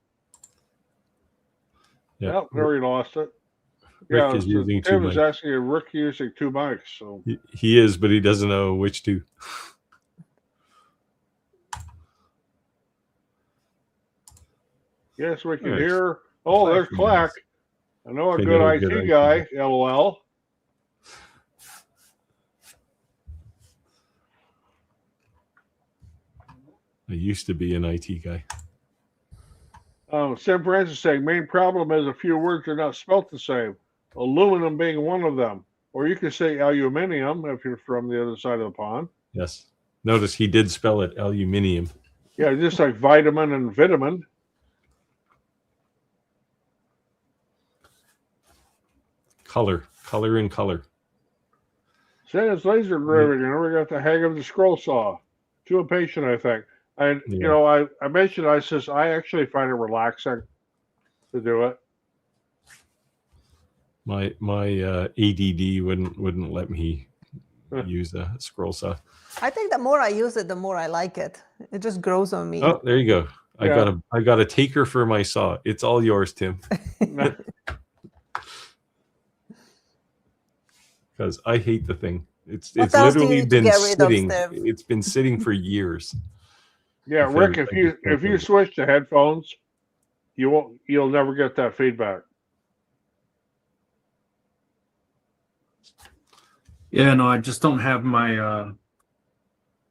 Yeah. Yep, there we lost it. Rick Yeah, is so using two Tim is mics. asking if Rick using two mics. So He is, but he doesn't know which two. yes, we can Nice. hear. Oh, there's Clack. I know a good IT guy. LOL. I used to be an IT guy. Sam Francis saying main problem is a few words are not spelt the same. Aluminum being one of them, or you can say aluminium if you're from the other side of the pond. Yes. Notice he did spell it aluminium. Yeah, just like vitamin and vitamin. Color and color. Says laser engraving. I never got the hang of the scroll saw. Too impatient, I think. And Yeah. you know, I mentioned I says I actually find it relaxing to do it. My ADD wouldn't let me use a scroll saw. I think the more I use it, the more I like it. It just grows on me. Oh, there you go. Yeah. I got a taker for my saw. It's all yours, Tim. Because I hate the thing. It's What else do you literally need to been get rid of, sitting. Steve? It's been sitting for years. Yeah, Rick, if you switch to headphones, you'll never get that feedback. Yeah, no, I just don't have my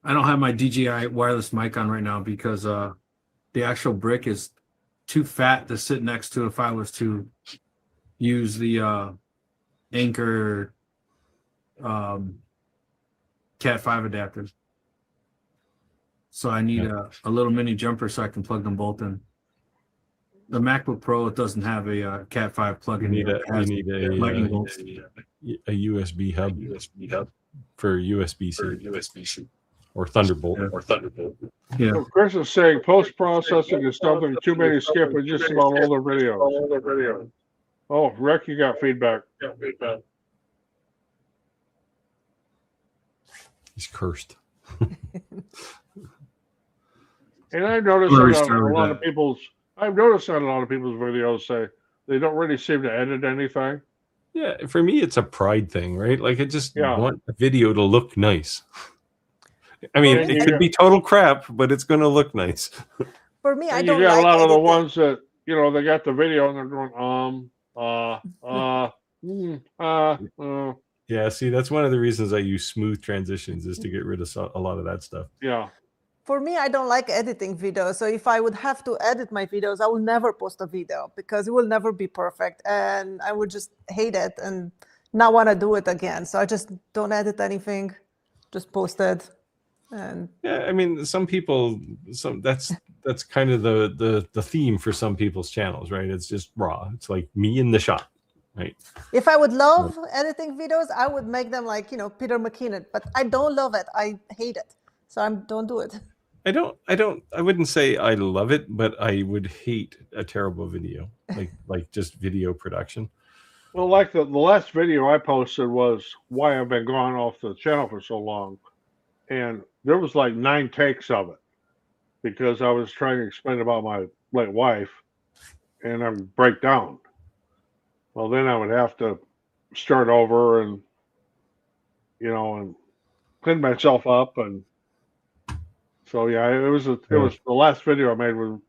I don't have my DJI wireless mic on right now because the actual brick is too fat to sit next to if I was to use the Anchor Cat 5 adapter. So I need a little mini jumper so I can plug them both in. The MacBook Pro, it doesn't have a Cat 5 plug-in. You need lightning bolts. a USB hub for USB-C or Thunderbolt. Yeah. So Chris is saying post-processing is something too many skip with just about all their videos. Oh, Rick, you got feedback. He's cursed. And I've noticed that on a lot of people's videos say they don't really seem to edit anything. Yeah, for me, it's a pride thing, right? Like I just Yeah. want a video to look nice. I mean, And it you could be total crap, but it's going to look nice. For me, I And don't you got like a lot of the editing. ones that, you know, they got the video and they're going, Yeah, see, that's one of the reasons I use smooth transitions is to get rid of a lot of that stuff. yeah. For me, I don't like editing videos. So if I would have to edit my videos, I will never post a video because it will never be perfect. And I would just hate it and not want to do it again. So I just don't edit anything, just post it. And Yeah, I mean, some people, that's kind of the theme for some people's channels, right? It's just raw. It's like me in the shot, right? if I would love editing videos, I would make them like, you know, Peter McKinnon, but I don't love it. I hate it. So I don't do it. I wouldn't say I love it, but I would hate a terrible video, like just video production. Well, like the last video I posted was why I've been gone off the channel for so long. And there was like 9 takes of it because I was trying to explain about my late wife and I would break down. Well, then I would have to start over and, you know, and clean myself up. And so, yeah, it was the last video I made was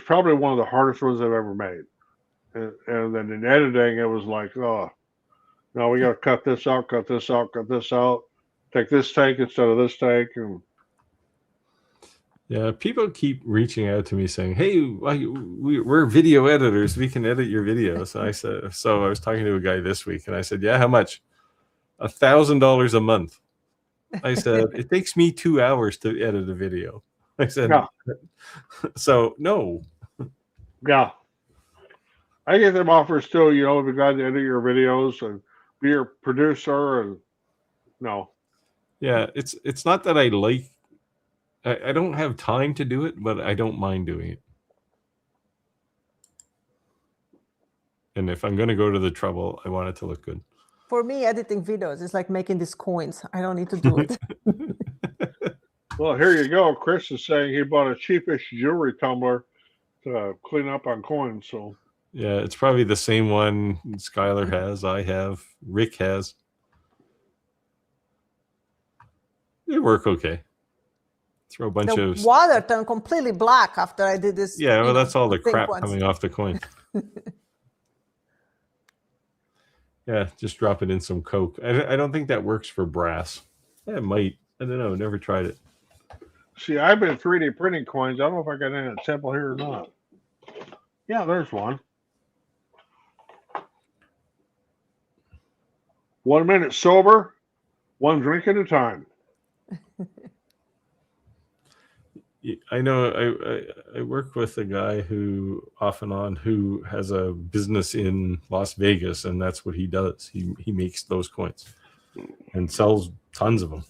probably one of the hardest ones I've ever made. And then in editing, it was like, oh, no, we got to cut this out, cut this out, cut this out. Take this take instead of this take. And yeah, people keep reaching out to me saying, hey, we're video editors. We can edit your videos. So I was talking to a guy this week and I said, yeah, how much? $1,000 a month. I said, it takes me 2 hours to edit a video. I said, yeah. So no. Yeah. I get them offers too, you know, the guy to edit your videos and be your producer and no. Yeah, it's not that I don't have time to do it, but I don't mind doing it. And if I'm going to go to the trouble, I want it to look good. For me, editing videos is like making these coins. I don't need to do it. Well, here you go. Chris is saying he bought a cheapish jewelry tumbler to clean up on coins. So Yeah, it's probably the same one Skylar has, I have, Rick has. They work okay. Throw a bunch The of water turned completely black after I did this. yeah. Well, that's all the pink crap ones. coming off the coin. Yeah, just drop it in some Coke. I don't think that works for brass. Yeah, it might. I don't know. Never tried it. see, I've been 3D printing coins. I don't know if I got any sample here or not. Yeah, there's one. 1 minute sober, 1 drink at a time. I know I work with a guy who off and on who has a business in Las Vegas, and that's what he does. He makes those coins and sells tons of them.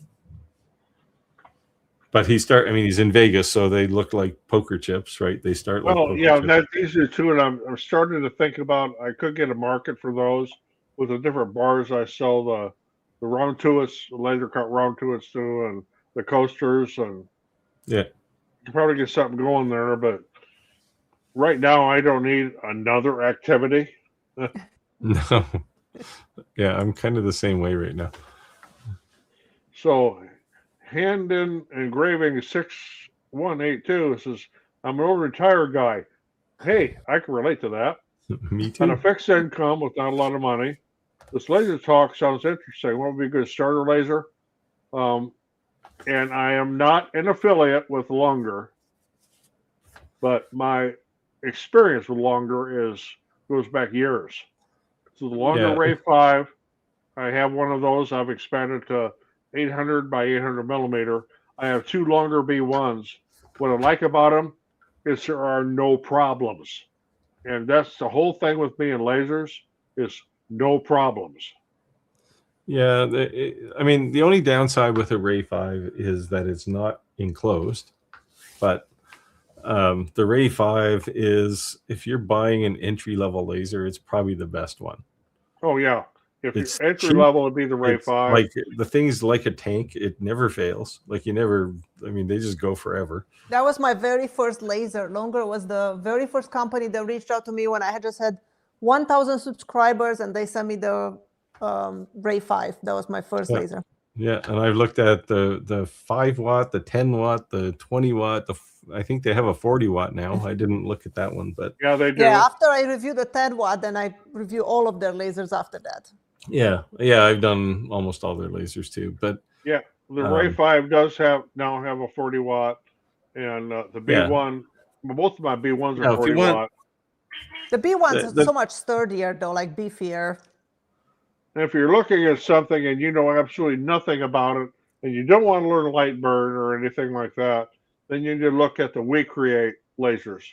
But he's in Vegas, so they look like poker chips, right? They start like Well, yeah, chips. these are two, and I'm starting to think about I could get a market for those with the different bars I sell the round tuits, the laser cut round tuits to, and the coasters, and Yeah. you can probably get something going there. But right now, I don't need another activity. No. Yeah, I'm kind of the same way right now. So, hand in engraving 6182 says, "I'm an old retired guy." Hey, I can relate to that. Me On a too. fixed income with not a lot of money. This laser talk sounds interesting. What would be a good starter laser? And I am not an affiliate with Longer, but my experience with Longer goes back years. So the Longer Yeah. Ray 5, I have one of those. I've expanded to 800 by 800 millimeter. I have 2 Longer B1s. What I like about them is there are no problems. And that's the whole thing with me and lasers is no problems. Yeah, the only downside with a Ray 5 is that it's not enclosed. But the Ray 5 is, if you're buying an entry-level laser, it's probably the best one. Oh, yeah. If It's your entry cheap. level would be the Ray It's 5. like the thing's like a tank. It never fails. Like they just go forever. That was my very first laser. Longer was the very first company that reached out to me when I had just had 1,000 subscribers, and they sent me the Ray 5. That was my first laser. Yeah, and I've looked at the 5 watt, the 10 watt, the 20 watt. I think they have a 40 watt now. I didn't look at that one, but Yeah, they do. Yeah, after I review the 10 watt, then I review all of their lasers after that. yeah, I've done almost all their lasers too. But Yeah, the Ray 5 does now have a 40 watt, and the B1, both of my B1s are Now, if 40 you want- watt. The B1s The- are so much sturdier, though, like beefier. And if you're looking at something and you know absolutely nothing about it, and you don't want to learn light burn or anything like that, then you need to look at the We Create lasers.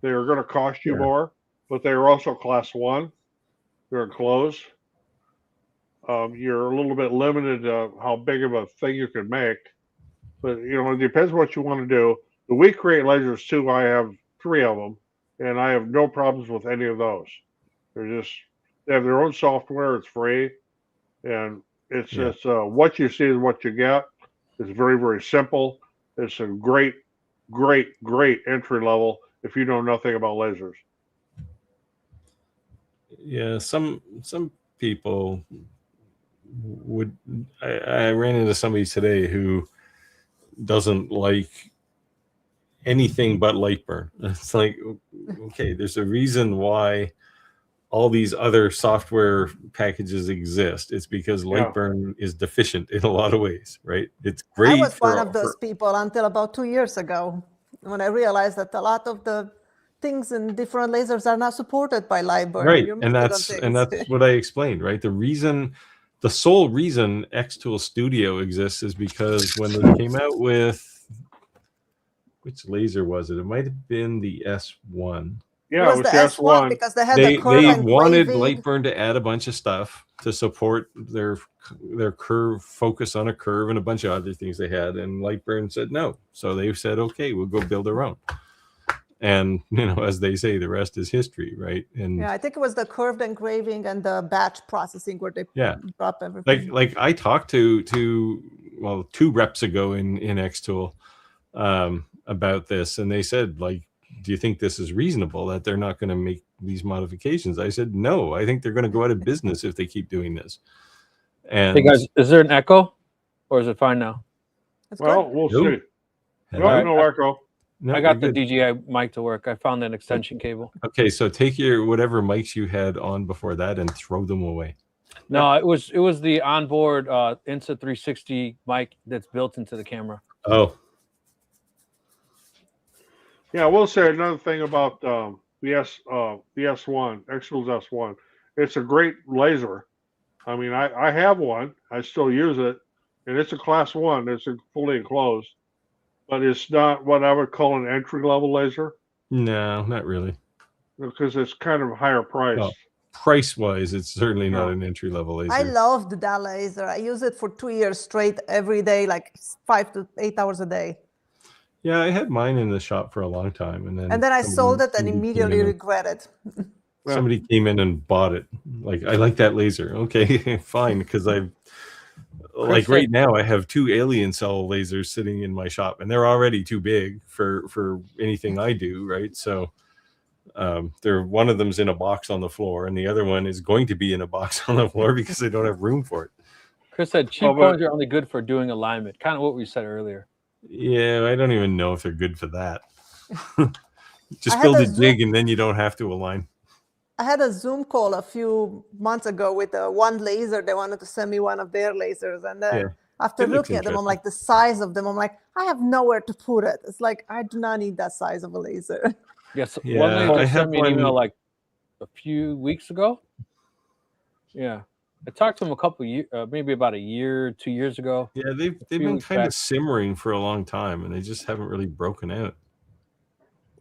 They are going to cost you more, but they are also class 1. They're enclosed. You're a little bit limited to how big of a thing you can make, but it depends what you want to do. The We Create lasers too. I have 3 of them, and I have no problems with any of those. They have their own software. It's free, and it's just what you see is what you get. It's very, very simple. It's a great, great, great entry level if you know nothing about lasers. Yeah, some people would. I ran into somebody today who doesn't like anything but light burn. It's like, okay, there's a reason why all these other software packages exist. It's because light burn is deficient in a lot of ways, right? It's great. I was one of those people until about 2 years ago, when I realized that a lot of the things in different lasers are not supported by light burn. Right, and that's what I explained, right? The sole reason Xtool Studio exists is because when they came out with, which laser was it? It might have been the S1. Yeah, it was the S1 because they had the curve they and wanted graving. Lightburn to add a bunch of stuff to support their curve, focus on a curve, and a bunch of other things they had, and Lightburn said no. So they said, okay, we'll go build our own. And as they say, the rest is history, right? And Yeah, I think it was the curved engraving and the batch processing where they drop everything. like I talked to 2 reps ago in Xtool about this, and they said, like, do you think this is reasonable that they're not going to make these modifications? I said, no, I think they're going to go out of business if they keep doing this. And hey guys, is there an echo, or is it fine now? That's Well, good. we'll Nope. see. Hello? No echo. No, I got you're the good. DJI mic to work. I found an extension cable. Okay, so take your whatever mics you had on before that and throw them away. No, it was the onboard Insta360 mic that's built into the camera. Oh, Yeah, I will say another thing about the S1, Xtool's S1. It's a great laser. I mean, I have one. I still use it, and it's a class 1. It's fully enclosed, but it's not what I would call an entry level laser no, not really. because it's kind of higher priced. Oh, price-wise, it's certainly not No. an entry-level laser. I loved that laser. I use it for 2 years straight every day, like 5 to 8 hours a day. Yeah, I had mine in the shop for a long time, and then I sold it and somebody came immediately in and- regretted. Somebody came in and bought it. Like, I like that laser. Okay, fine, because I've like said- right now I have 2 alien cell lasers sitting in my shop, and they're already too big for anything I do, right? So one of them's in a box on the floor, and the other one is going to be in a box on the floor because I don't have room for it. Chris said cheap cones are only good for doing alignment. Kind of what we said earlier. Yeah, I don't even know if they're good for that. Just I build had a a jig and then you don't have to align. I had a Zoom call a few months ago with one laser. They wanted to send me one of their lasers. And then after It looks looking at them, I'm interesting. like, the size of them, I'm like, I have nowhere to put it. It's like, I do not need that size of a laser. Yes, Yeah, one I laser have sent me an email one- like a few weeks ago. Yeah, I talked to him a couple years, maybe about a year, 2 years ago. Yeah, they've few been weeks kind back. of simmering for a long time, and they just haven't really broken out.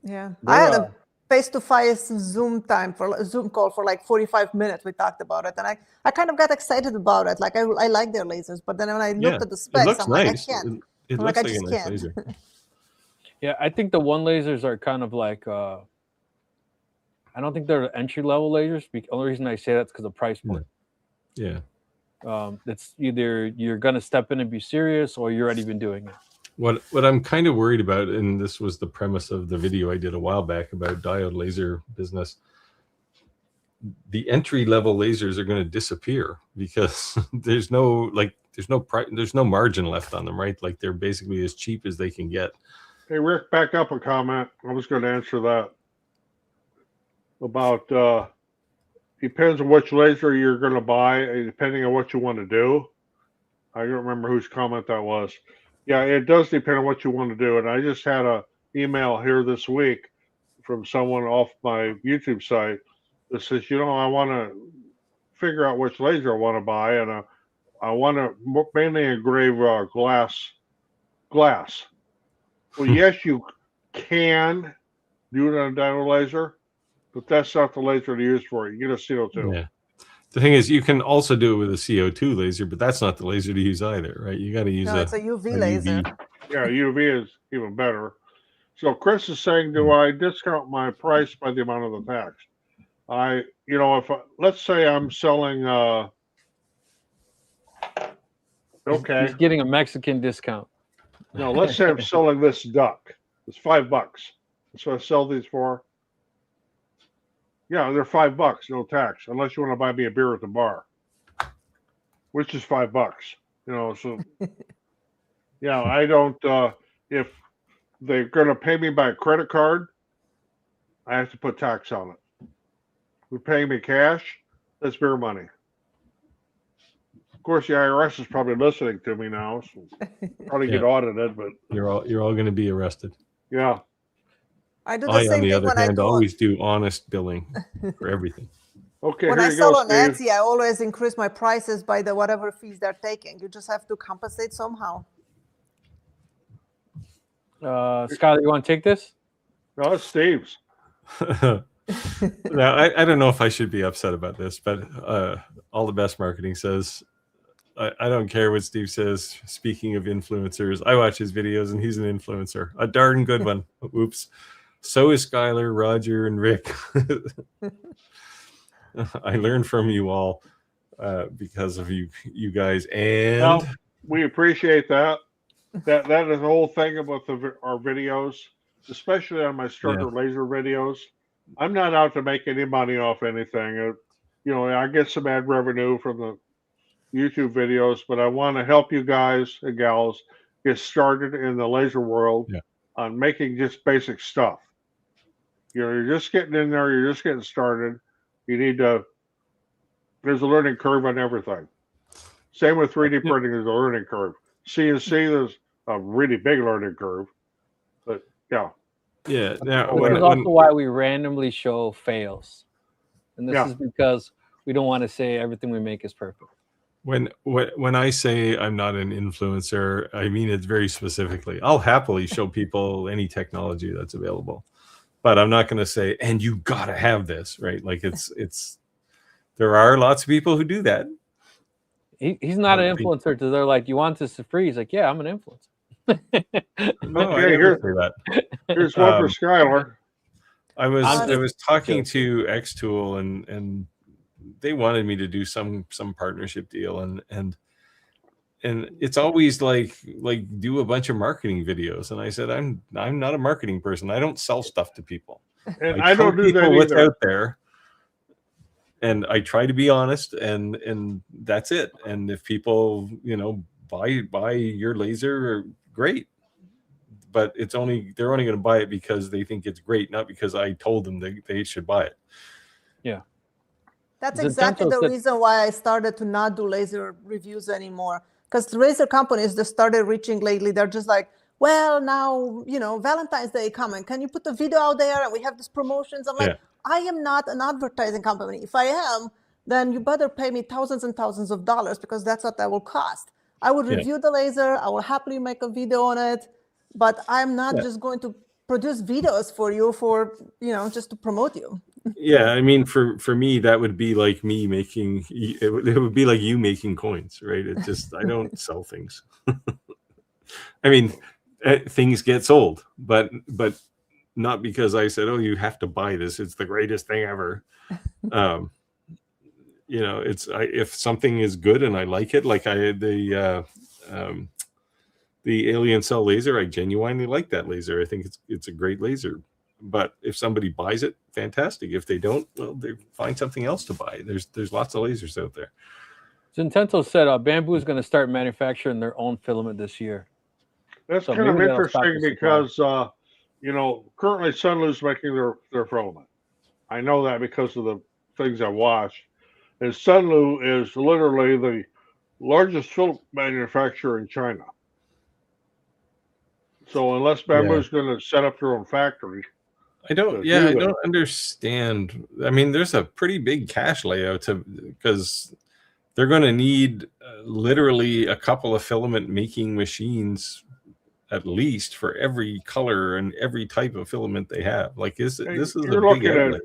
Yeah. They're, I had a face-to-face Zoom call for like 45 minutes. We talked about it. And I kind of got excited about it. Like, I like their lasers. But then when I looked at the It specs, looks I'm nice. like, I can't. It I'm looks like, like, I a just nice can't. laser. Yeah, I think the one lasers are kind of like I don't think they're entry level lasers. The only reason I say that's because of price point. Yeah. It's either you're gonna step in and be serious, or you've already been doing it. What I'm kind of worried about, and this was the premise of the video I did a while back about diode laser business, the entry level lasers are going to disappear because there's no margin left on them, right? Like, they're basically as cheap as they can get. Hey, Rick, back up a comment. I was going to answer that about depends on which laser you're going to buy, depending on what you want to do. I don't remember whose comment that was. Yeah, it does depend on what you want to do. And I just had a email here this week from someone off my YouTube site that says, I want to figure out which laser I want to buy, and I want to mainly engrave glass. Well, yes, you can do it on a diode laser, but that's not the laser to use for it. You get a CO2. Yeah. The thing is, you can also do it with a CO2 laser, but that's not the laser to use either, right? You got to use It's a UV laser. Yeah, UV is even better. So Chris is saying, do I discount my price by the amount of the tax? Let's say I'm selling, He's getting a Mexican discount. No, let's say I'm selling this duck. It's $5. That's what I sell these for. Yeah, they're $5, no tax, unless you want to buy me a beer at the bar, which is $5. So yeah, I don't. If they're going to pay me by credit card, I have to put tax on it. If they're paying me cash, that's beer money. Of course, the IRS is probably listening to me now, so probably get audited. But you're all going to be arrested. Yeah. I do the I, same on the thing other when hand, I always do honest billing for everything. Okay, when here I you sell go, on Steve. Etsy, I always increase my prices by the whatever fees they're taking. You just have to compensate somehow. Scott, you want to take this? No, it's Steve's. Now, I don't know if I should be upset about this, but All the Best Marketing says, I don't care what Steve says. Speaking of influencers, I watch his videos and he's an influencer, a darn good one. Oops. So is Skylar, Roger, and Rick. I learned from you all because of you guys. And well, we appreciate that. That is the whole thing about our videos, especially on my starter laser videos. I'm not out to make any money off anything. You know, I get some ad revenue from the YouTube videos, but I want to help you guys and gals get started in the laser world on making just basic stuff. You know, you're just getting in there, you're just getting started. You need to, there's a learning curve on everything. Same with 3D printing, there's a learning curve. CNC, there's a really big learning curve. But yeah. Yeah. Now, this is also why we randomly show fails. And this is because we don't want to say everything we make is perfect. When I say I'm not an influencer, I mean it very specifically. I'll happily show people any technology that's available, but I'm not going to say, and you got to have this, right? Like it's there are lots of people who do that. He's not an influencer. They're like, you want this for free? He's like, yeah, I'm an influencer. Here's one for Skylar. I was talking to Xtool and they wanted me to do some partnership deal and it's always like do a bunch of marketing videos, and I said I'm not a marketing person. I don't sell stuff to people. And I don't do that either. What's out there, and I try to be honest, and that's it. And if people buy your laser, great. But they're only going to buy it because they think it's great, not because I told them they should buy it. Yeah. That's exactly the reason why I started to not do laser reviews anymore. Because the laser companies that started reaching lately, they're just like, well, now, Valentine's Day coming. Can you put the video out there? And we have these promotions. I'm like, I am not an advertising company. If I am, then you better pay me thousands and thousands of dollars, because that's what that will cost. I would review the laser. I will happily make a video on it. But I'm not just going to produce videos for you just to promote you. Yeah, I mean, for me, that would be like me making it would be like you making coins, right? It just I don't sell things. I mean, things get sold, but not because I said, oh, you have to buy this. It's the greatest thing ever. It's if something is good and I like it, like the alien cell laser, I genuinely like that laser. I think it's a great laser. But if somebody buys it, fantastic. If they don't, well, they find something else to buy. There's lots of lasers out there. Zintento said Bamboo is going to start manufacturing their own filament this year. That's kind of interesting because currently Sunlu's making their filament. I know that because of the things I watched. And Sunlu is literally the largest filament manufacturer in China. So unless Bamboo's going to set up their own factory, I don't understand. I mean, there's a pretty big cash layout because they're going to need literally a couple of filament making machines at least for every color and every type of filament they have. Like this is a big outlay.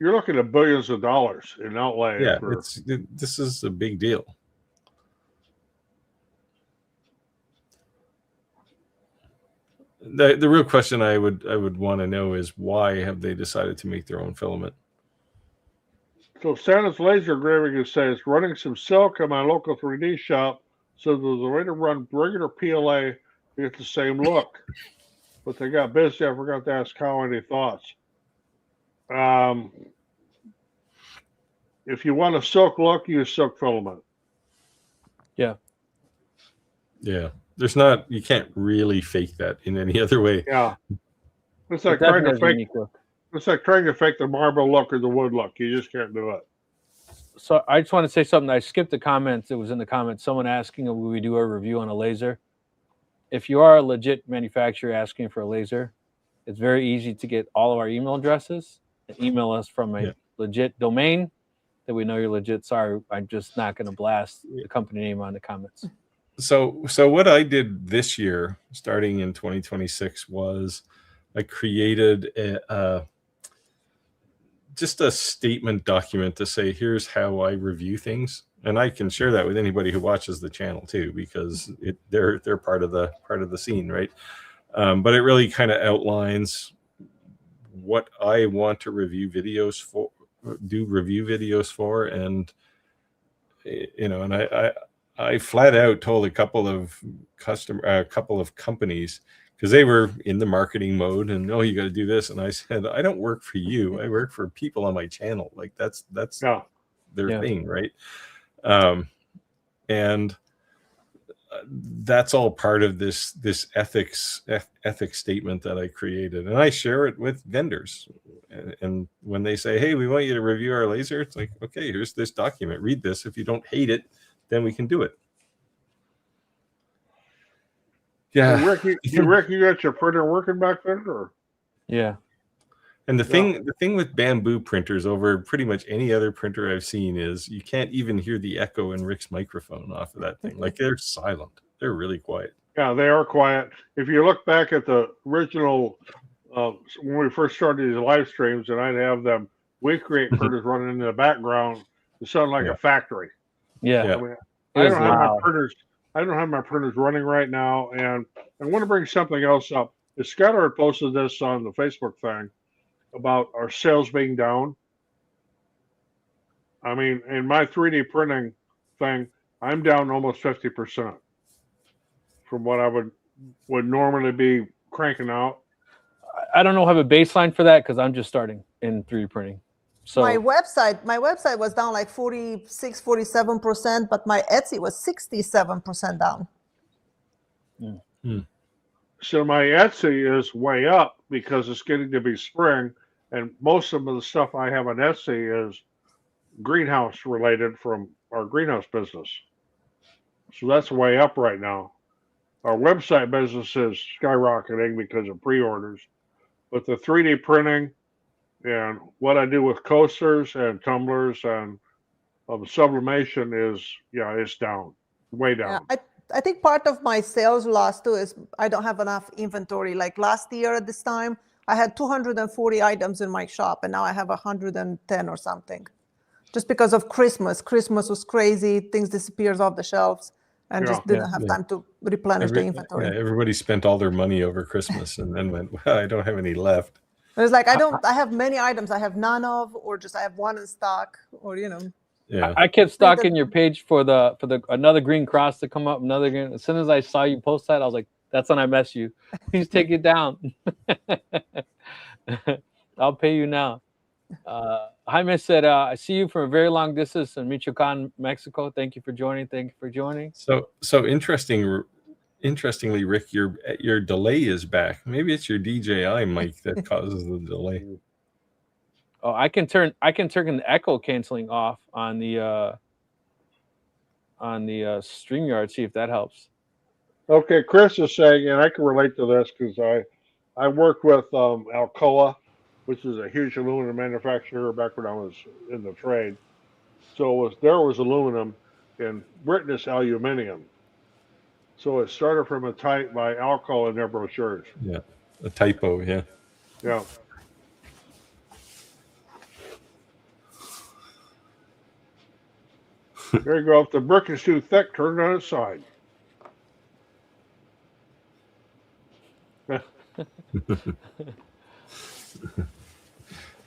You're looking at billions of dollars in outlay. Yeah, this is a big deal. The real question I would want to know is why have they decided to make their own filament? So Santa's Laser Engraving says running some Cellca in my local 3D shop, so there's a way to run regular PLA to get the same look. But they got busy. I forgot to ask Kyle any thoughts. If you want a silk look, use silk filament. Yeah. Yeah. You can't really fake that in any other way. Yeah. It's like trying to fake the marble look or the wood look. You just can't do it. So I just want to say something. I skipped the comments. It was in the comments. Someone asking if we do a review on a laser. If you are a legit manufacturer asking for a laser, it's very easy to get all of our email addresses and email us from a legit domain that we know you're legit. Sorry, I'm just not going to blast the company name on the comments. So what I did this year, starting in 2026, was I created just a statement document to say, here's how I review things. And I can share that with anybody who watches the channel too, because they're part of the scene, right? But it really kind of outlines what I want to review videos for, and and I flat out told a couple of companies, because they were in the marketing mode and, oh, you got to do this, and I said, I don't work for you, I work for people on my channel. Like that's their thing, right? And that's all part of this ethics statement that I created, and I share it with vendors. And when they say, hey, we want you to review our laser, it's like, okay, here's this document, read this. If you don't hate it, then we can do it. Yeah. Hey, Rick, you got your printer working back there, or? Yeah. And the thing with bamboo printers over pretty much any other printer I've seen is you can't even hear the echo in Rick's microphone off of that thing. Like, they're silent. They're really quiet. Yeah, they are quiet. If you look back at the original, when we first started these live streams, and I'd have them, we create printers running in the background to sound like a factory. Yeah. I mean, I don't have my printers running right now, and I want to bring something else up. Skylar had posted this on the Facebook thing about our sales being down. I mean, in my 3D printing thing, I'm down almost 50% from what I would normally be cranking out. I don't know, have a baseline for that because I'm just starting in 3D printing. So my website was down like 46, 47%, but my Etsy was 67% down. So my Etsy is way up because it's getting to be spring, and most of the stuff I have on Etsy is greenhouse related from our greenhouse business. So that's way up right now. Our website business is skyrocketing because of pre-orders, but the 3D printing and what I do with coasters and tumblers and sublimation is, it's down, way down. Yeah, I think part of my sales loss too is I don't have enough inventory. Like last year at this time, I had 240 items in my shop, and now I have 110 or something. Just because of Christmas. Christmas was crazy. Things disappears off the shelves, and just didn't have time to replenish the inventory. Yeah, everybody spent all their money over Christmas and then went, well, I don't have any left. It was like, I have many items I have none of, or just I have one in stock, or Yeah. I kept stalking your page for the another green cross to come up, another green. As soon as I saw you post that, I was like, that's when I messed you. Please take it down. I'll pay you now. Jaime said, I see you from a very long distance in Michoacan, Mexico. Thank you for joining. Thank you for joining. So interestingly, Rick, your delay is back. Maybe it's your DJI mic that causes the delay. Oh, I can turn the echo canceling off on the StreamYard. See if that helps. Okay, Chris is saying, and I can relate to this because I worked with Alcoa, which is a huge aluminum manufacturer back when I was in the trade. So there was aluminum, and Britain is aluminum. So it started from a type by Alcoa in their brochures. Yeah, a typo. Yeah. Yeah. There you go. If the brick is too thick, turn it on its side.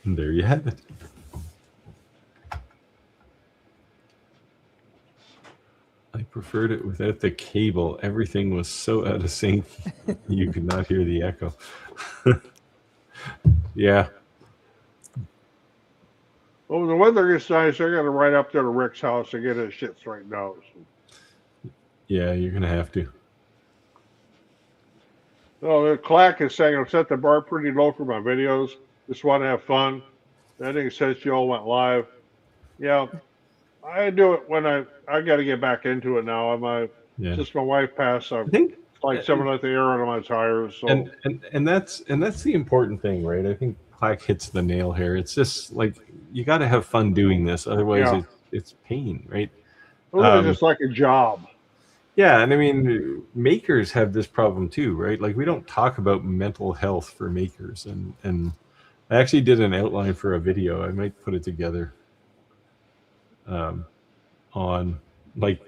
There you have it. I preferred it without the cable. Everything was so out of sync, you could not hear the echo. Yeah. Well, when the weather gets nice, I got to ride up there to Rick's house and get his shit straightened out. Yeah, you're going to have to. Oh, the Clack is saying, I've set the bar pretty low for my videos. Just want to have fun. I think since you all went live. Yeah, I do it when I got to get back into it now. Since my wife passed, I think like some of the air on my tires. So. And that's the important thing, right? I think Clack hits the nail here. It's just like you got to have fun doing this, otherwise it's pain, right? Well, it's just like a job. Yeah, and I mean, makers have this problem too, right? Like we don't talk about mental health for makers, and I actually did an outline for a video. I might put it together on like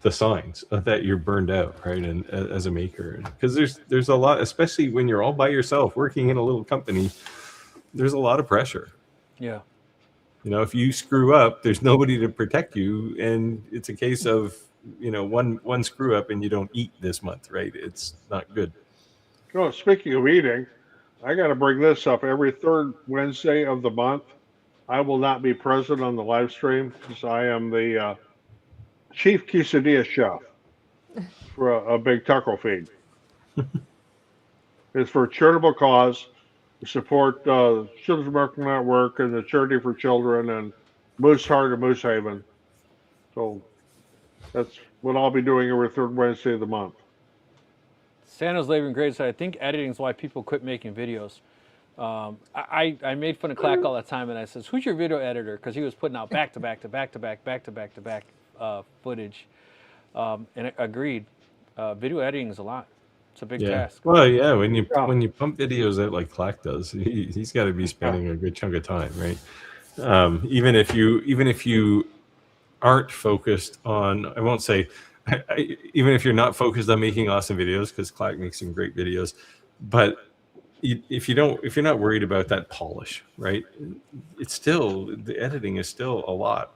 the signs that you're burned out, right? And as a maker, because there's a lot, especially when you're all by yourself working in a little company. there's a lot of pressure. Yeah. You know, if you screw up, there's nobody to protect you, and it's a case of, you know, one screw up and you don't eat this month, right? It's not good. Oh, speaking of eating, I got to bring this up. Every third Wednesday of the month, I will not be present on the live stream because I am the chief quesadilla chef for a big taco feed. It's for a charitable cause to support Children's Medical Network and the Charity for Children and Moose Heart and Moose Haven. So that's what I'll be doing every third Wednesday of the month. Santa's Labor and Grade said, I think editing is why people quit making videos. I made fun of Clack all the time, and I says, "Who's your video editor?" Because he was putting out back to back footage, and I agreed. Video editing is a lot. It's a big task. Well, yeah. When you pump videos out like Clack does, he's got to be spending a good chunk of time, right? Even if you aren't focused on, I won't say, even if you're not focused on making awesome videos, because Clack makes some great videos, but if you're not worried about that polish, right? It's still, the editing is still a lot.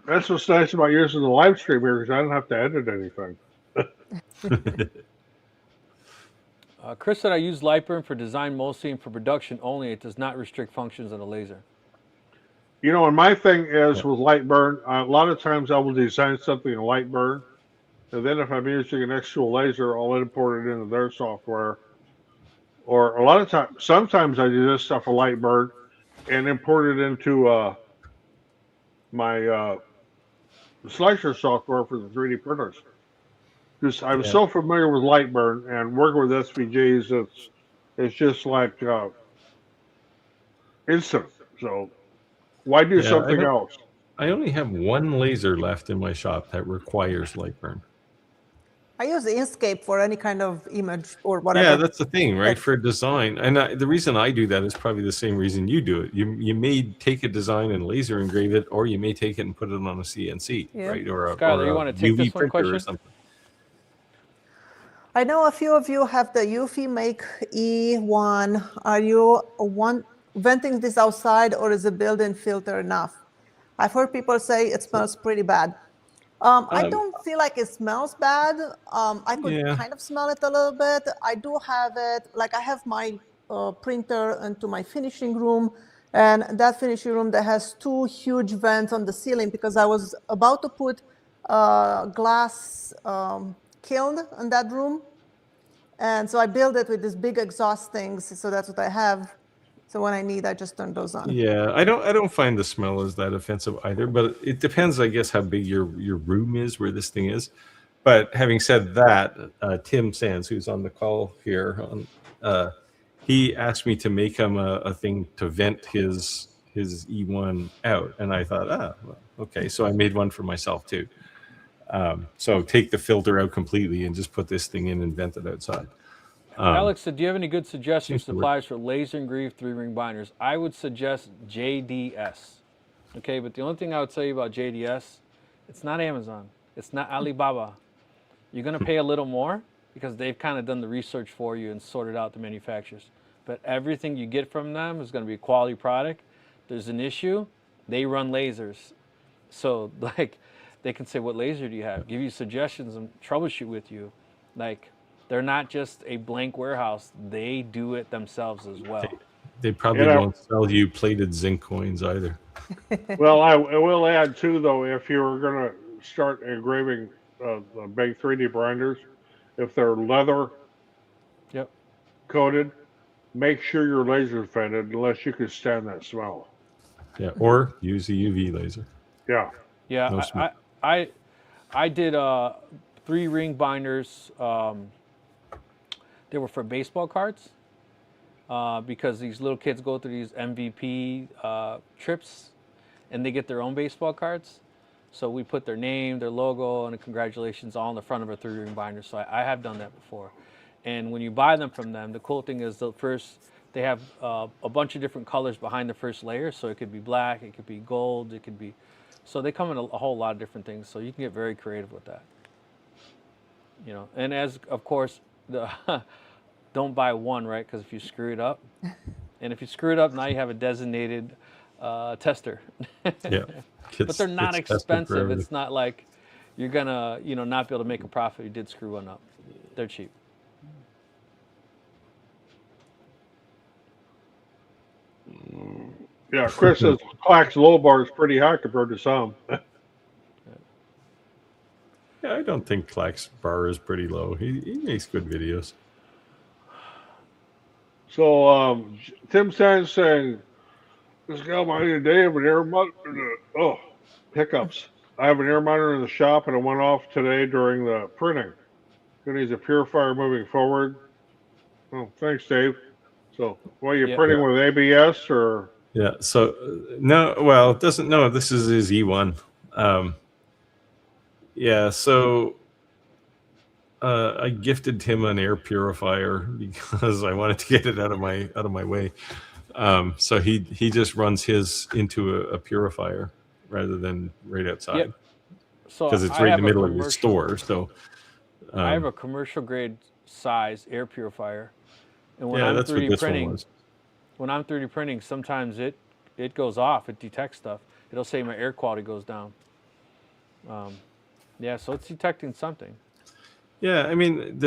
That's what's nice about using the live stream here because I don't have to edit anything. Chris said, I use Lightburn for design mostly and for production only. It does not restrict functions on the laser. You know, and my thing is with Lightburn, a lot of times I will design something in Lightburn, and then if I'm using an actual laser, I'll import it into their software. Or a lot of times, sometimes I do this stuff with Lightburn and import it into my slicer software for the 3D printers. Because I'm so familiar with Lightburn and working with SVGs, it's just like instant. So why do something else? I only have one laser left in my shop that requires Lightburn. I use Inkscape for any kind of image or whatever. Yeah, that's the thing, right? For design. And the reason I do that is probably the same reason you do it. You may take a design and laser engrave it, or you may take it and put it on a CNC, right? Or Skylar, you want to take UV this one printer or question? something. I know a few of you have the UV Make E1. Are you venting this outside, or is the built-in filter enough? I've heard people say it smells pretty bad. I don't feel like it smells bad. I could kind of smell it a little bit. I do have it, like I have my printer into my finishing room, and that finishing room that has two huge vents on the ceiling because I was about to put glass kiln in that room. And so I build it with these big exhaust things. So that's what I have. So when I need, I just turn those on. Yeah, I don't find the smell as that offensive either, but it depends, I guess, how big your room is where this thing is. But having said that, Tim Sands, who's on the call here, he asked me to make him a thing to vent his E1 out, and I thought, well, okay, so I made one for myself too. So take the filter out completely and just put this thing in and vent it outside. Alex said, do you have any good suggestions supplies for laser engraved 3-ring binders? I would suggest JDS. Okay, but the only thing I would tell you about JDS, it's not Amazon. It's not Alibaba. You're going to pay a little more because they've kind of done the research for you and sorted out the manufacturers. But everything you get from them is going to be a quality product. There's an issue, they run lasers. So, like, they can say, what laser do you have? Give you suggestions and troubleshoot with you. Like, they're not just a blank warehouse. They do it themselves as well. They probably won't sell you plated zinc coins either. Well, I will add, too, though, if you're going to start engraving big 3D grinders, if they're leather coated, make sure your laser's vented unless you can stand that smell. Yeah, or use a UV laser. Yeah. Yeah, No I did 3-ring binders. They were for baseball cards because these little kids go through these MVP trips and they get their own baseball cards. So we put their name, their logo, and a congratulations all on the front of a 3-ring binder. So I have done that before. And when you buy them from them, the cool thing is they have a bunch of different colors behind the first layer. So it could be black, it could be gold, it could be... So they come in a whole lot of different things. So you can get very creative with that. You know, and as, of course, don't buy one, right? Because if you screw it up, And if you screw it up, now you have a designated tester. Yeah. But they're not It's tested for expensive. everything. It's not like you're gonna, not be able to make a profit if you did screw one up. They're cheap. Yeah, Chris says Clack's low bar is pretty high compared to some. Yeah, I don't think Clack's bar is pretty low. He makes good videos. So Tim Sands saying, this guy might need a day of an air monitor. Oh, hiccups. I have an air monitor in the shop and it went off today during the printing. It needs a purifier moving forward. Oh, thanks, Dave. So, what are you printing with ABS or? Yeah. So no, well, it doesn't. No, this is his E1. Yeah. So I gifted him an air purifier because I wanted to get it out of my way. So he just runs his into a purifier rather than right outside. Yep. So because it's right in the middle of the store. So I have a commercial grade size air purifier, and when yeah, I'm that's 3D what this printing, one was. when I'm 3D printing, sometimes it goes off. It detects stuff. It'll say my air quality goes down. Yeah, so it's detecting something. Yeah, I mean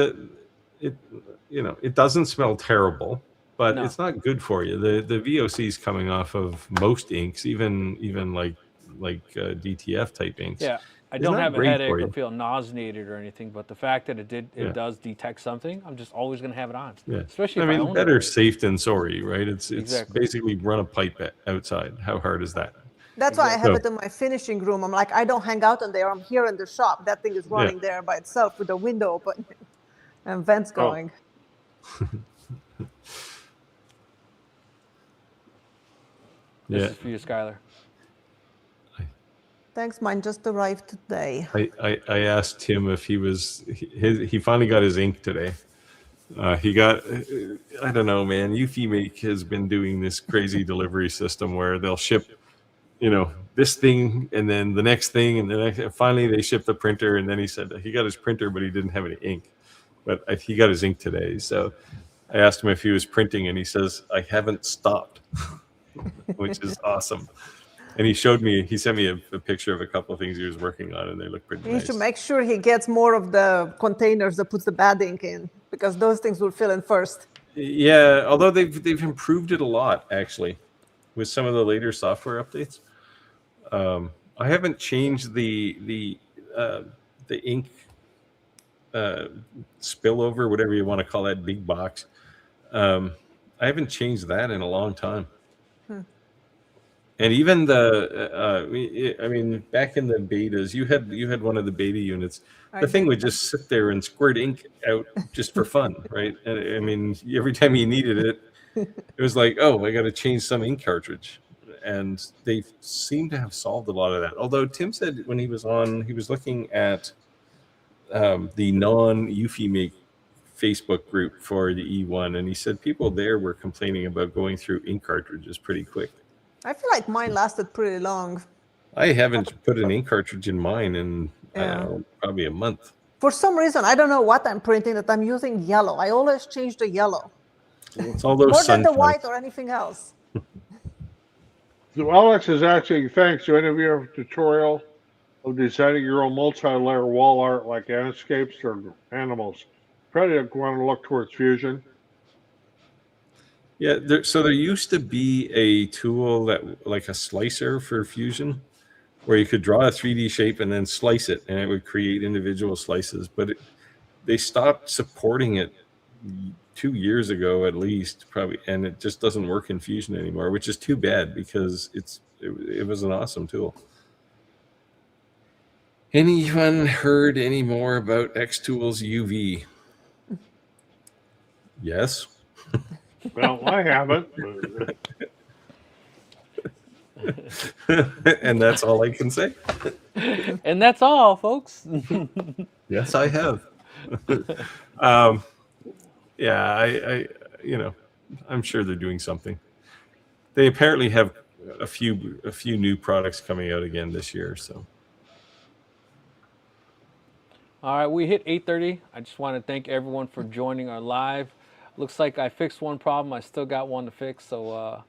it doesn't smell terrible, but No. it's not good for you. The VOC is coming off of most inks, even like DTF type inks. Yeah, I It's don't not have a great headache for or you. feel nauseated or anything, but the fact that it Yeah. does detect something, I'm just always going to have it on. Yeah, Especially I if I mean, own better it. safe than sorry, right? It's Exactly. basically run a pipe outside. How hard is that? That's why I have So- it in my finishing room. I'm like, I don't hang out in there. I'm here in the shop. That thing is running there by itself with the window open and vents going. This is for you, Skylar. Thanks, mine just arrived today. I asked him if he finally got his ink today. He got, I don't know, man. Make has been doing this crazy delivery system where they'll ship, this thing and then the next thing and and finally they shipped the printer, and then he said that he got his printer but he didn't have any ink, but he got his ink today. So I asked him if he was printing, and he says I haven't stopped, which is awesome. And he sent me a picture of a couple of things he was working on, and they look pretty You nice. should make sure he gets more of the containers that puts the bad ink in, because those things will fill in first. Yeah, although they've improved it a lot actually, with some of the later software updates. I haven't changed the ink spillover, whatever you want to call that big box. I haven't changed that in a long time. And even I mean, back in the betas, you had one of the beta units. The thing would just sit there and squirt ink out just for fun, right? And I mean, every time you needed it, it was like, oh, I got to change some ink cartridge. And they seem to have solved a lot of that. Although Tim said when he was on, he was looking at the non-Eufy Facebook group for the E1, and he said people there were complaining about going through ink cartridges pretty quick. I feel like mine lasted pretty long. I haven't put an ink cartridge in mine in I don't know, probably a month. For some reason, I don't know what I'm printing, that I'm using yellow. I always change the yellow. It's all those More than the sunshines. white or anything else. So Alex is asking, thanks to any of your tutorial of designing your own multi-layer wall art like landscapes or animals. Probably want to look towards Fusion. Yeah, so there used to be a tool that like a slicer for Fusion, where you could draw a 3D shape and then slice it, and it would create individual slices. But they stopped supporting it 2 years ago at least, probably, and it just doesn't work in Fusion anymore, which is too bad because it was an awesome tool. Anyone heard any more about Xtools UV? Yes. Well, I haven't. And that's all I can say. And that's all, folks. Yes, I have. Yeah, I I'm sure they're doing something. They apparently have a few new products coming out again this year. So, All right, we hit 8:30. I just want to thank everyone for joining our live. looks like I fixed one problem. I still got one to fix. So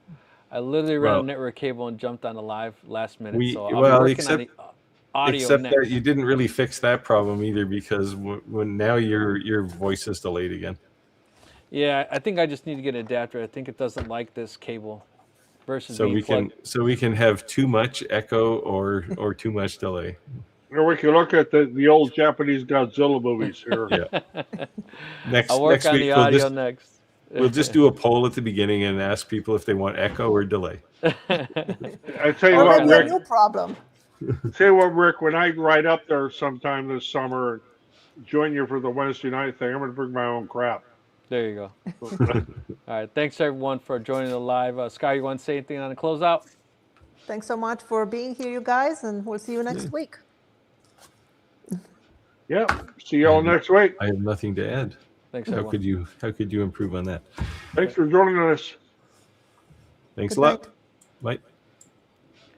I literally ran a network cable and jumped on the live last minute. So I'll be working on the audio except next. that you didn't really fix that problem either, because when now your voice is delayed again. Yeah, I think I just need to get an adapter. I think it doesn't like this cable versus So being we can have too much echo or too much delay. Or we can look at the old Japanese Godzilla movies here. Yeah. Next I'll work on week the audio next. We'll just do a poll at the beginning and ask people if they want echo or delay. I tell you Or what, maybe a Rick. new problem. Tell you what, Rick. When I ride up there sometime this summer, join you for the Wednesday night thing. I'm going to bring my own crap. There you go. All right. Thanks everyone for joining the live. Sky, you want to say anything on the closeout? Thanks so much for being here, you guys, and we'll see you next week. Yep. See you all next week. I have nothing to add. Thanks, How everyone. could you improve on that? Thanks for joining us. Thanks Good a lot. night. Bye.